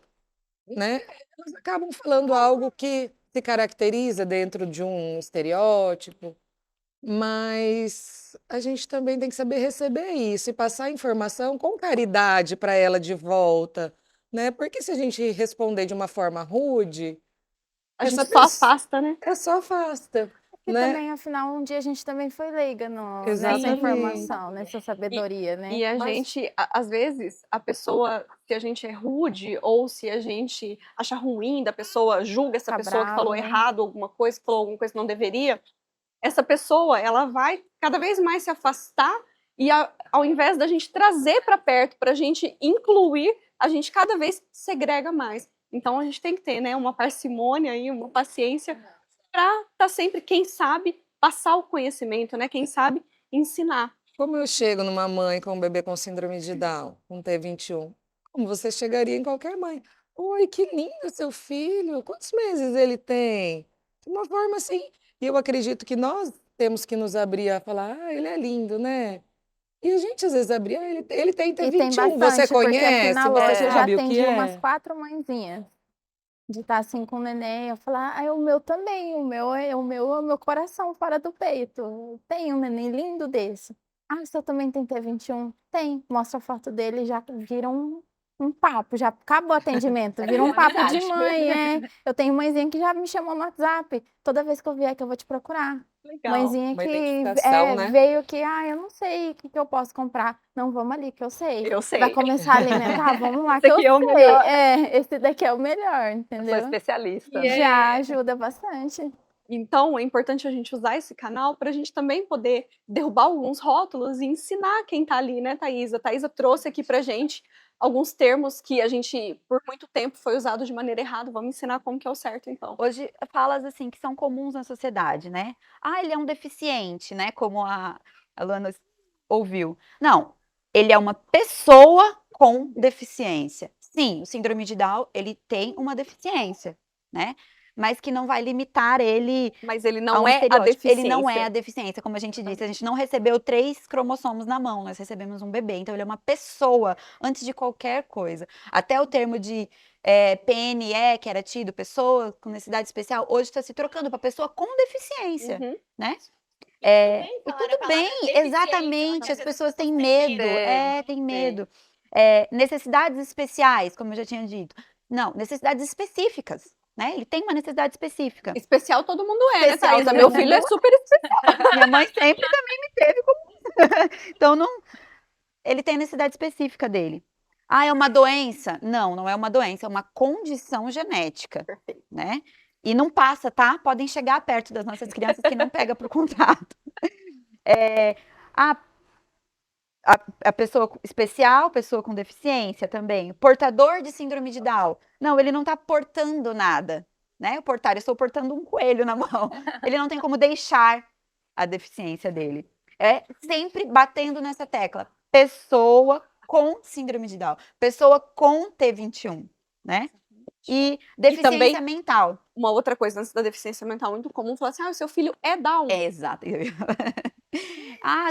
né, elas acabam falando algo que se caracteriza dentro de um estereótipo, mas a gente também tem que saber receber isso e passar a informação com caridade para ela de volta, né? Porque se a gente responder de uma forma rude, A gente essa só pessoa afasta, né? só afasta, E né? também, afinal, um dia a gente também foi leiga nessa Exatamente. informação, nessa sabedoria, né? E a gente, às vezes, a pessoa, se a gente é rude ou se a gente acha ruim da pessoa, julga essa Tá pessoa que falou bravo, né? errado alguma coisa, que falou alguma coisa que não deveria, essa pessoa, ela vai cada vez mais se afastar e ao invés da gente trazer para perto, para a gente incluir, a gente cada vez segrega mais. Então a gente tem que ter, né, uma parcimônia e uma paciência para estar sempre, quem sabe, passar o conhecimento, né? Quem sabe ensinar. Como eu chego numa mãe com um bebê com síndrome de Down, com T21? Como você chegaria em qualquer mãe? Oi, que lindo seu filho! Quantos meses ele tem? De uma forma assim. E eu acredito que nós temos que nos abrir a falar, ah, ele é lindo, né? E a gente às vezes abrir, ah, ele tem E tem T21, você bastante, porque conhece, afinal você hoje eu já sabe o que atendi umas é? 4 mãezinhas de estar assim com o neném. Eu falar, o meu também, o meu coração fora do peito. Tem um neném lindo desse. Ah, o seu também tem T21? Tem. Mostra a foto dele, já vira um papo, já acabou o atendimento, vira um papo de mãe, Eu tenho mãezinha que já me chamou no WhatsApp. Toda vez que eu vier que eu vou te procurar. Legal. Mãezinha Uma que identificação, né? veio que, eu não sei o que, que eu posso comprar. Não, vamos ali, que eu sei. Eu sei. Vai começar a alimentar? Vamos lá, Esse que eu aqui é o sei. melhor. Esse daqui é o melhor, Eu sou entendeu? especialista. Já ajuda bastante. Então, é importante a gente usar esse canal para a gente também poder derrubar alguns rótulos e ensinar quem está ali, né, Thaisa? A Thaisa trouxe aqui para gente alguns termos que a gente, por muito tempo, foi usado de maneira errada. Vamos ensinar como que é o certo, então. Hoje, falas assim que são comuns na sociedade, né? Ah, ele é um deficiente, né? Como a Luana ouviu. Não, ele é uma pessoa com deficiência. Sim, o síndrome de Down, ele tem uma deficiência, né? Mas que não vai limitar ele Mas ele a não um é a estereótipo. deficiência. Ele não é a deficiência, como a gente disse. A gente não recebeu 3 cromossomos na mão, nós recebemos um bebê. Então, ele é uma pessoa antes de qualquer coisa. Até o termo de PNE, que era tido, pessoa com necessidade especial, hoje está se trocando para pessoa com deficiência, Uhum. né? bem E falar a tudo palavra bem, deficiência, exatamente, uma as coisa pessoas que têm vocês medo, É, têm medo. Necessidades especiais, como eu já tinha dito. Não, necessidades específicas, né? Ele tem uma necessidade específica. Especial todo mundo é, né, Especial Thaisa? todo Meu mundo filho é super especial. Minha mãe sempre também me teve como. Então, não, ele tem a necessidade específica dele. Ah, é uma doença? Não, não é uma doença, é uma condição genética, Perfeito. né? E não passa, tá? Podem chegar perto das nossas crianças que não pega pro contrato. A pessoa especial, pessoa com deficiência também, portador de síndrome de Down. Não, ele não está portando nada, né? Eu estou portando um coelho na mão. Ele não tem como deixar a deficiência dele. É sempre batendo nessa tecla. Pessoa com síndrome de Down, pessoa com T21, né? E deficiência também- mental. Uma outra coisa antes da deficiência mental muito comum, falar assim, o seu filho é Down. É, exato.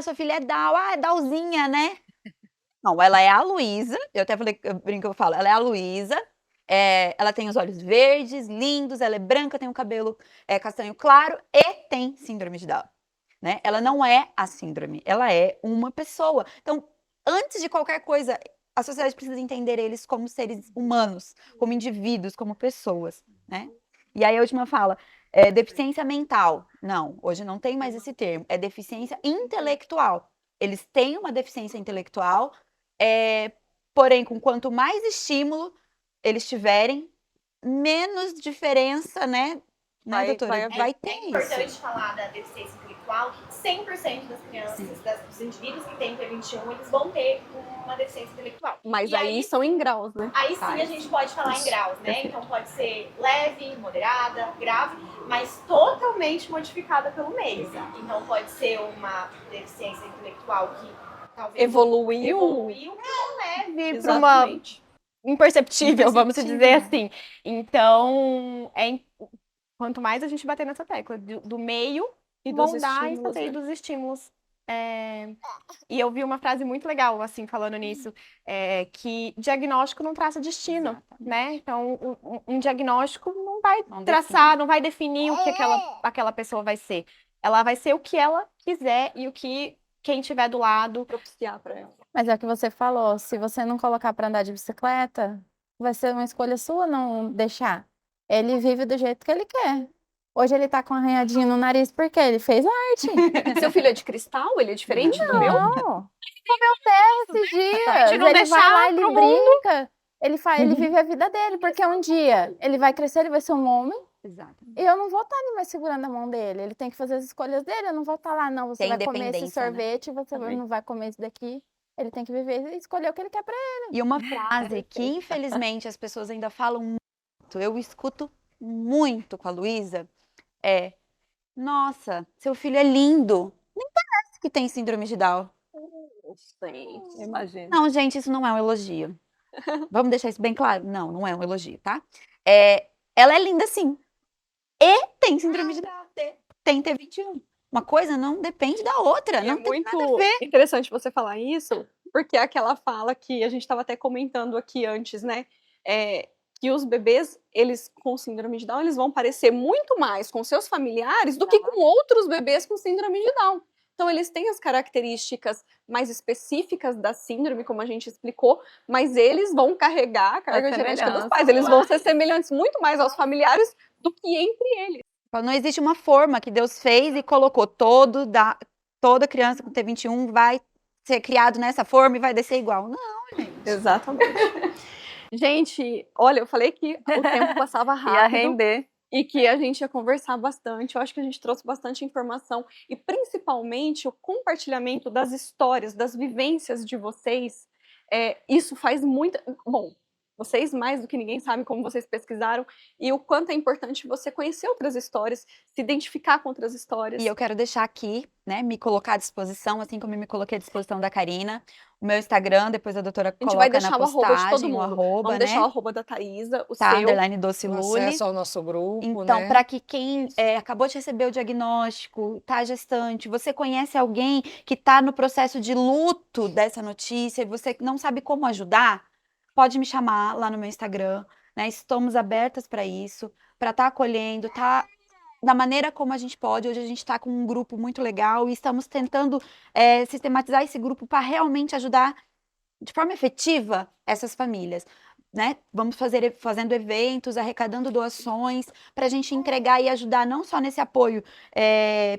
Sua filha é Down. É Downzinha, né? Não, ela é a Luísa. Eu até falei, eu brinco, eu falo, ela é a Luísa. Ela tem os olhos verdes, lindos, ela é branca, tem o cabelo castanho claro e tem síndrome de Down, né? Ela não é a síndrome, ela é uma pessoa. Então, antes de qualquer coisa, a sociedade precisa entender eles como seres humanos, como indivíduos, como pessoas, né? E aí a última fala, deficiência mental. Não, hoje não tem mais esse termo, é deficiência intelectual. Eles têm uma deficiência intelectual, porém, com quanto mais estímulo eles tiverem, menos diferença, né, doutora? Vai ter É isso. importante falar da deficiência intelectual, que 100% das crianças, dos indivíduos que têm T21, eles vão ter uma deficiência intelectual. Mas E aí são em graus, né? Aí sim a gente pode falar em graus, né? Então pode ser leve, moderada, grave, mas totalmente modificada pelo meio. Então pode ser uma deficiência intelectual que talvez Evoluiu. para uma leve, Exatamente. imperceptível, vamos dizer Imperceptível. assim. Então, quanto mais a gente bater nessa tecla do meio, E dos moldar e estímulos, fazer né? dos estímulos. E eu vi uma frase muito legal, assim, falando nisso, que diagnóstico não traça destino, Exatamente. né? Então, um diagnóstico não vai Não traçar, não vai definir o que aquela pessoa vai ser. Ela vai ser o que ela quiser e o que quem tiver do lado. Propiciar pra ela. Mas é o que você falou, se você não colocar para andar de bicicleta, vai ser uma escolha sua não deixar. Ele vive do jeito que ele quer. Hoje ele tá com um arranhadinho no nariz porque ele fez arte. Seu filho é de cristal? Ele é diferente do meu? Não, comeu terra esses dias. não Ele deixar vai lá, ele pro mundo. brinca. Ele vive a vida dele, porque um dia ele vai crescer, ele vai ser um homem, Exatamente. e eu não vou estar ali mais segurando a mão dele. Ele tem que fazer as escolhas dele, eu não vou estar lá, não. Você Tem vai comer esse independência, né? sorvete, você Também. não vai comer esse daqui. Ele tem que viver e escolher o que ele quer pra ele. E uma frase que, infelizmente, as pessoas ainda falam muito, eu escuto muito com a Luísa, é: nossa, seu filho é lindo. Nem parece que tem síndrome de Down. Gente. Imagina. Não, gente, isso não é um elogio. Vamos deixar isso bem claro? Não, não é um elogio, tá? Ela é linda sim. E tem síndrome de Down. Tem T21. Uma coisa não depende da outra. E Não é tem muito nada a ver. interessante você falar isso, porque é aquela fala que a gente estava até comentando aqui antes, né? Que os bebês, eles com síndrome de Down, eles vão parecer muito mais com seus familiares do que com outros bebês com síndrome de Down. Então, eles têm as características mais específicas da síndrome, como a gente explicou, mas eles vão carregar a carga genética dos semelhança. pais. Eles vão ser semelhantes muito mais aos familiares do que entre eles. Não existe uma forma que Deus fez e colocou toda criança com T21 vai ser criado nessa forma e vai descer igual. Não, Exatamente. Gente, olha, eu falei que o tempo passava Ia rápido render. e que a gente ia conversar bastante. Eu acho que a gente trouxe bastante informação e principalmente o compartilhamento das histórias, das vivências de vocês. Isso faz muito. Bom, vocês mais do que ninguém sabem como vocês pesquisaram e o quanto é importante você conhecer outras histórias, se identificar com outras histórias. E eu quero deixar aqui, né, me colocar à disposição, assim como eu me coloquei à disposição da Karina, o meu Instagram, depois a doutora A gente vai coloca deixar na o arroba de todo postagem, o mundo. arroba, Vamos né? deixar o arroba da Thaisa, o Tá, seu. underline doce O Luli. acesso ao nosso grupo, Então, né? para que quem acabou de receber o diagnóstico, tá gestante, você conhece alguém que está no processo de luto dessa notícia e você não sabe como ajudar, pode me chamar lá no meu Instagram, né? Estamos abertas para isso, para estar acolhendo, tá da maneira como a gente pode. Hoje a gente está com um grupo muito legal e estamos tentando sistematizar esse grupo para realmente ajudar de forma efetiva essas famílias. Né? Vamos fazendo eventos, arrecadando doações para a gente entregar e ajudar não só nesse apoio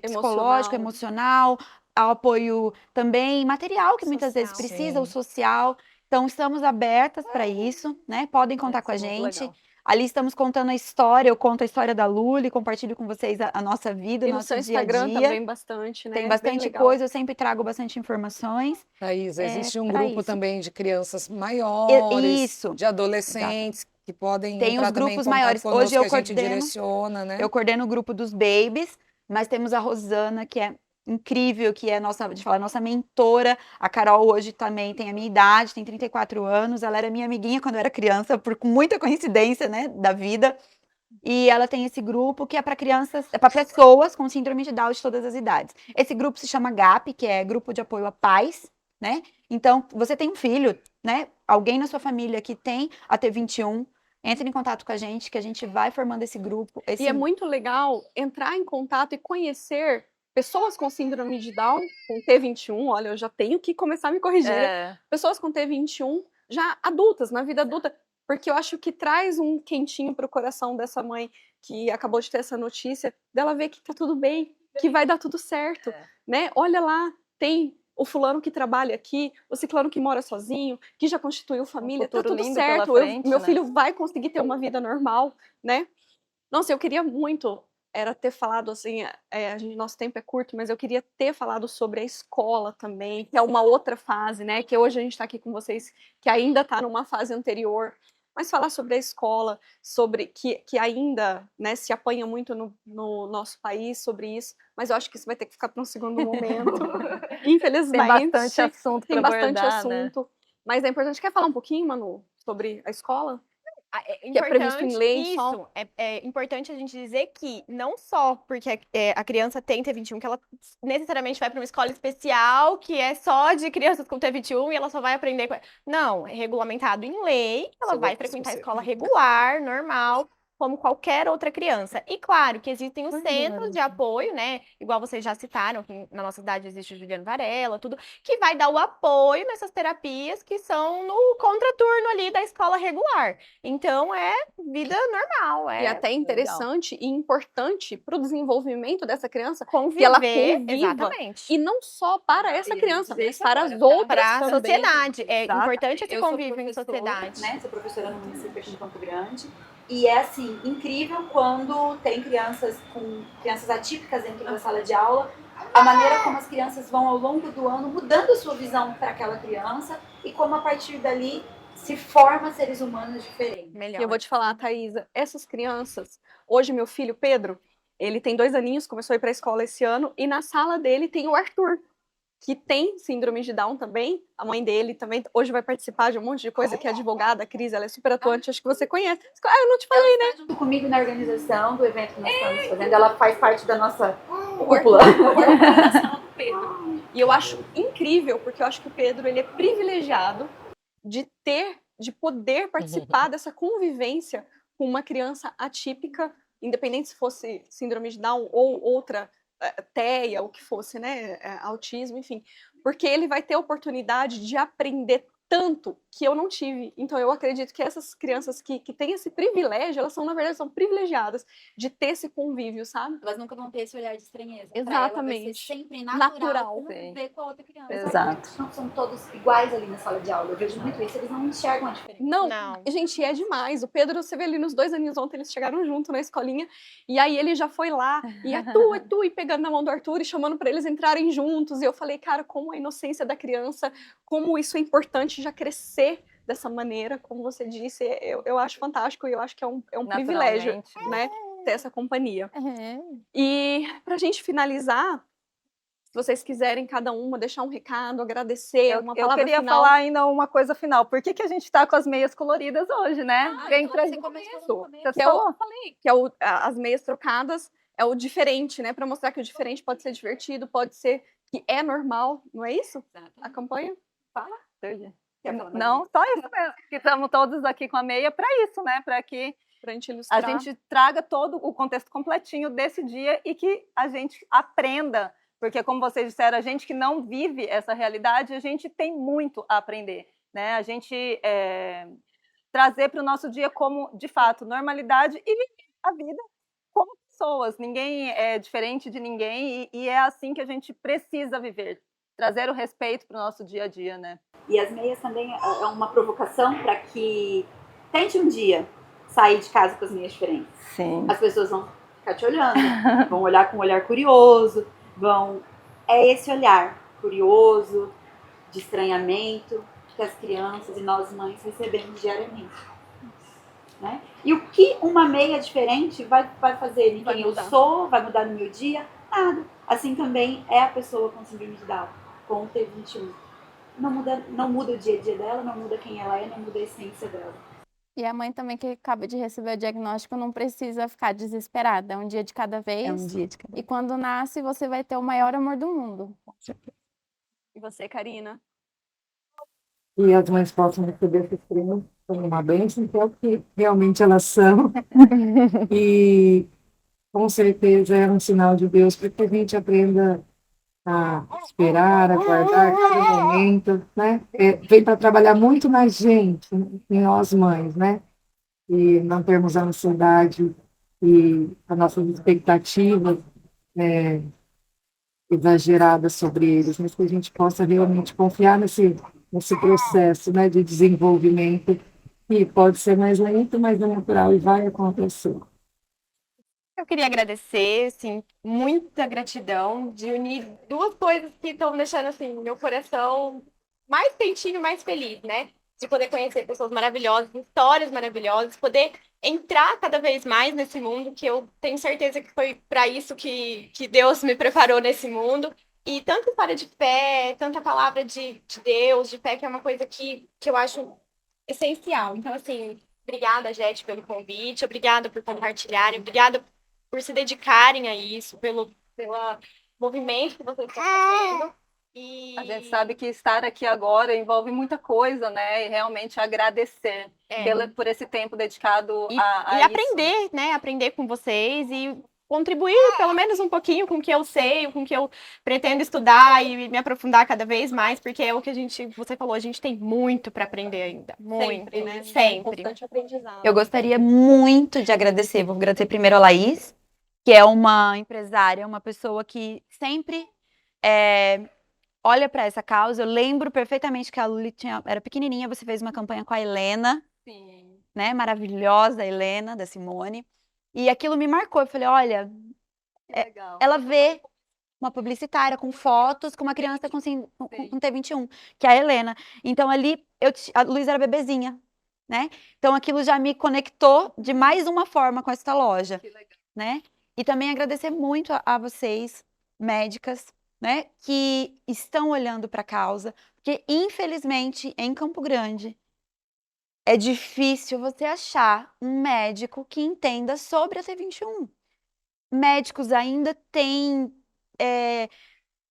psicológico, emocional, ao apoio também material que muitas vezes Social. precisa, o Sim. social. Então estamos abertas para isso, né? Podem contar com a Isso é muito gente. legal. Ali estamos contando a história, eu conto a história da Luli, compartilho com vocês a nossa vida, o E no nosso seu dia a Instagram dia. também bastante, né? Tem Bem bastante legal. coisa, eu sempre trago bastante informações. Thaís, existe um pra grupo isso. também de crianças maiores, Isso. de adolescentes, que podem Tem entrar os também em grupos contato maiores. conosco, Hoje eu que a gente coordeno- direciona, né? Eu coordeno o grupo dos babies, mas temos a Rosana, que é incrível, que é nossa mentora. A Carol hoje também tem a minha idade, tem 34 anos. Ela era minha amiguinha quando eu era criança, com muita coincidência, né, da vida. E ela tem esse grupo que é para crianças, para pessoas com síndrome de Down de todas as idades. Esse grupo se chama GAP, que é Grupo de Apoio a Pais, né? Então, você tem um filho, né? Alguém na sua família que tem a T21, entre em contato com a gente, que a gente vai formando esse grupo. E é muito legal entrar em contato e conhecer pessoas com síndrome de Down, com T21, olha, eu já tenho que começar a me corrigir. Pessoas com T21 já adultas, na vida adulta, porque eu acho que traz um quentinho pro coração dessa mãe que acabou de ter essa notícia, dela ver que tá tudo bem, que vai dar tudo certo, né? Olha lá, tem o fulano que trabalha aqui, o ciclano que mora sozinho, que já constituiu família, tá futuro tudo lindo pela certo, frente, meu né? filho vai conseguir ter uma vida normal, né? Nossa, eu queria muito ter falado assim, nosso tempo é curto, mas eu queria ter falado sobre a escola também, que é uma outra fase, né? Que hoje a gente está aqui com vocês, que ainda está numa fase anterior, mas falar sobre a escola, sobre que ainda, né, se apanha muito no nosso país sobre isso, mas eu acho que isso vai ter que ficar para um segundo momento. Infelizmente. Tem bastante assunto Tem para bastante abordar, né? assunto. Mas é importante. Quer falar um pouquinho, Manu, sobre a escola? É Que é previsto em lei isso, só? é importante a gente dizer que não só porque a criança tem T21, que ela necessariamente vai para uma escola especial, que é só de crianças com T21 e ela só vai aprender. Não, é regulamentado em lei, ela vai frequentar a escola regular, normal, como qualquer outra criança. E claro que existem os centros de apoio, né? Igual vocês já citaram, que na nossa cidade existe o Juliano Varela, tudo, que vai dar o apoio nessas terapias que são no contraturno ali da escola regular. Então, é vida normal, E até interessante e importante para o desenvolvimento dessa criança conviver, que ela conviva. exatamente. E não só para essa Eu ia criança, dizer mas isso para agora, as outras Para a também. sociedade. É Exato. importante esse Eu sou convívio em professora, sociedade. né? Sou professora no município aqui de Campo Grande. E é assim, incrível quando tem crianças atípicas dentro da sala de aula, a maneira como as crianças vão ao longo do ano mudando a sua visão para aquela criança e como a partir dali se forma seres humanos diferentes. Melhor. E eu vou te falar, Thaisa, essas crianças, hoje meu filho Pedro, ele tem 2 aninhos, começou a ir para a escola esse ano, e na sala dele tem o Arthur, que tem síndrome de Down também, a mãe dele também hoje vai participar de um monte de coisa, que é advogada, a Cris, ela é super atuante, acho que você conhece. Ah, eu não te falei, né? Ela está junto comigo na organização do evento que nós estamos fazendo, ela faz parte da nossa O cúpula. Arthur é da sala do Pedro. E eu acho incrível, porque eu acho que o Pedro, ele é privilegiado de poder participar dessa convivência com uma criança atípica, independente se fosse síndrome de Down ou outra TEA, o que fosse, né, autismo, enfim, porque ele vai ter a oportunidade de aprender tanto que eu não tive. Então eu acredito que essas crianças que têm esse privilégio, elas são, na verdade, são privilegiadas de ter esse convívio, sabe? Elas nunca vão ter esse olhar de estranheza. Exatamente. Vai ser sempre Natural. natural Sim. ver com a outra criança. Exato. Não são todos iguais ali na sala de aula. Eu vejo muito isso, eles não enxergam a diferença. Não, Não. gente, é demais. O Pedro, você vê ali nos 2 aninhos ontem, eles chegaram junto na escolinha, e aí ele já foi lá, e é tu, e pegando na mão do Arthur e chamando para eles entrarem juntos. E eu falei, cara, como a inocência da criança, como isso é importante já crescer dessa maneira, como você disse, eu acho fantástico e eu acho que é um privilégio, Naturalmente. né, ter essa companhia. É. E pra gente finalizar, se vocês quiserem cada uma deixar um recado, agradecer, uma Eu palavra queria final. falar ainda uma coisa final. Por que a gente tá com as meias coloridas hoje, né? Vem então pra você gente. começou no Você começo. Que é o, falou? que é as meias trocadas, é o diferente, né? Para mostrar que o diferente pode ser divertido, pode ser que é normal, não é isso? A campanha? Quer falar mais Não, só isso mesmo. Que estamos todos aqui com a meia para isso, né? Para que Pra gente a ilustrar. gente traga todo o contexto completinho desse dia e que a gente aprenda. Porque, como vocês disseram, a gente que não vive essa realidade, a gente tem muito a aprender, né? A gente trazer para o nosso dia como, de fato, normalidade e viver a vida como pessoas. Ninguém é diferente de ninguém e é assim que a gente precisa viver. Trazer o respeito para o nosso dia a dia, né? E as meias também é uma provocação para que tente um dia sair de casa com as meias diferentes. Sim. As pessoas vão ficar te olhando, vão olhar com um olhar curioso, é esse olhar curioso, de estranhamento, que as crianças e nós mães recebemos diariamente. Né? E o que uma meia diferente vai fazer em Vai quem eu mudar. sou, vai mudar no meu dia? Nada. Assim também é a pessoa com síndrome de Down, com o T21. Não muda o dia a dia dela, não muda quem ela é, não muda a essência dela. E a mãe também que acaba de receber o diagnóstico não precisa ficar desesperada. É um dia de cada vez. É um dia de cada E quando nasce, você vai ter o maior amor do mundo. E você, Karina? E as mães possam receber essas crianças como uma bênção, que é o que realmente elas são. E com certeza é um sinal de Deus para que a gente aprenda a esperar, a guardar cada momento, né? Vem para trabalhar muito na gente, em nós mães, né? E não termos a ansiedade e as nossas expectativas exageradas sobre eles, mas que a gente possa realmente confiar nesse processo, né, de desenvolvimento, que pode ser mais lento, mas é natural e vai acontecer. Eu queria agradecer, assim, muita gratidão de unir duas coisas que estão deixando, assim, meu coração mais quentinho, mais feliz, né? De poder conhecer pessoas maravilhosas, histórias maravilhosas, poder entrar cada vez mais nesse mundo, que eu tenho certeza que foi para isso que Deus me preparou nesse mundo. E tanta história de fé, tanta palavra de Deus, de fé, que é uma coisa que eu acho essencial. Então, assim, obrigada, Jete, pelo convite, obrigada por compartilharem, obrigada por se dedicarem a isso, pelo movimento que vocês estão fazendo. E A gente sabe que estar aqui agora envolve muita coisa, né? E realmente agradecer por esse tempo dedicado a e isso. aprender, né? Aprender com vocês e contribuir pelo menos um pouquinho com o que eu sei, com o que eu pretendo estudar e me aprofundar cada vez mais, porque é o que você falou, a gente tem muito para aprender ainda. Muito, Sempre, né? Sempre. Constante aprendizado. Eu gostaria muito de agradecer. Vou agradecer primeiro a Laís, que é uma empresária, uma pessoa que sempre olha para essa causa. Eu lembro perfeitamente que a Luli era pequenininha, você fez uma campanha com a Helena, Sim. né? Maravilhosa, a Helena, da Simone. E aquilo me marcou. Eu falei, olha, Que legal. ela vê uma publicitária com fotos com uma criança com T21, que é a Helena. Então ali, a Luísa era bebezinha, né? Então aquilo já me conectou de mais uma forma com essa loja, Que legal. né? E também agradecer muito a vocês, médicas, né? Que estão olhando para a causa, porque infelizmente em Campo Grande é difícil você achar um médico que entenda sobre a T21. Médicos ainda têm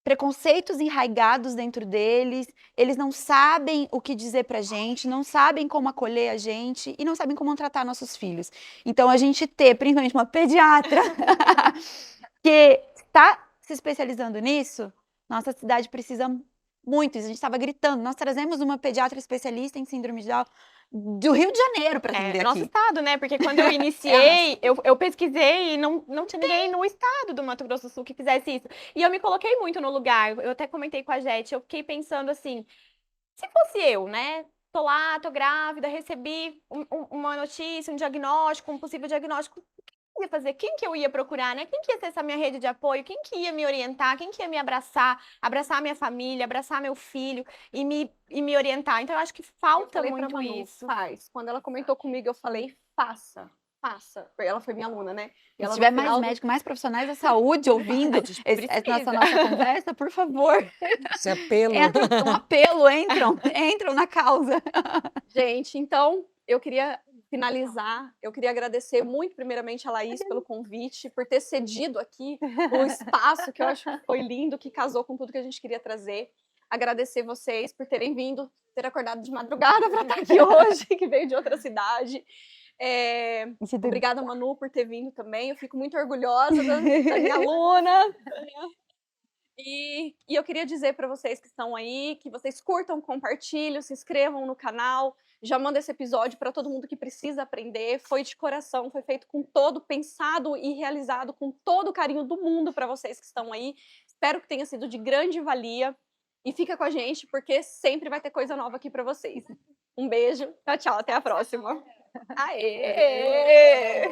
preconceitos enraigados dentro deles, eles não sabem o que dizer pra gente, não sabem como acolher a gente e não sabem como tratar nossos filhos. Então, a gente ter, principalmente, uma pediatra que está se especializando nisso, nossa cidade precisa muito. A gente estava gritando, nós trazemos uma pediatra especialista em síndrome de Down do Rio de Janeiro para atender Nosso aqui. estado, né? Porque quando eu iniciei, eu pesquisei e não tinha ninguém no estado do Mato Grosso do Sul que fizesse isso. E eu me coloquei muito no lugar. Eu até comentei com a Jete, eu fiquei pensando assim, se fosse eu, né? Tô lá, tô grávida, recebi uma notícia, um diagnóstico, um possível diagnóstico. O que eu ia fazer? Quem que eu ia procurar, né? Quem que ia ser essa minha rede de apoio? Quem que ia me orientar? Quem que ia me abraçar? Abraçar a minha família, abraçar meu filho e me orientar. Então, eu acho que Eu falta falei pra muito Manu, isso. faz. Quando ela comentou comigo, eu falei, faça. Ela foi minha aluna, né? E Se ela, tiver no mais final médicos, mais profissionais da saúde ouvindo precisa. nossa conversa, por favor, Esse apelo. um apelo, entram na causa. Gente, então, eu queria finalizar. Eu queria agradecer muito, primeiramente, a Laís pelo convite, por ter cedido aqui o espaço, que eu acho que foi lindo, que casou com tudo que a gente queria trazer. Agradecer vocês por terem vindo, ter acordado de madrugada para estar aqui hoje, que veio de outra cidade. Obrigada, Manu, por ter vindo também. Eu fico muito orgulhosa da minha aluna. E eu queria dizer para vocês que estão aí, que vocês curtam, compartilhem, se inscrevam no canal, já manda esse episódio para todo mundo que precisa aprender. Foi de coração, foi feito com pensado e realizado com todo o carinho do mundo para vocês que estão aí. Espero que tenha sido de grande valia e fica com a gente porque sempre vai ter coisa nova aqui para vocês. Um beijo, tchau, tchau, até a próxima. Aê!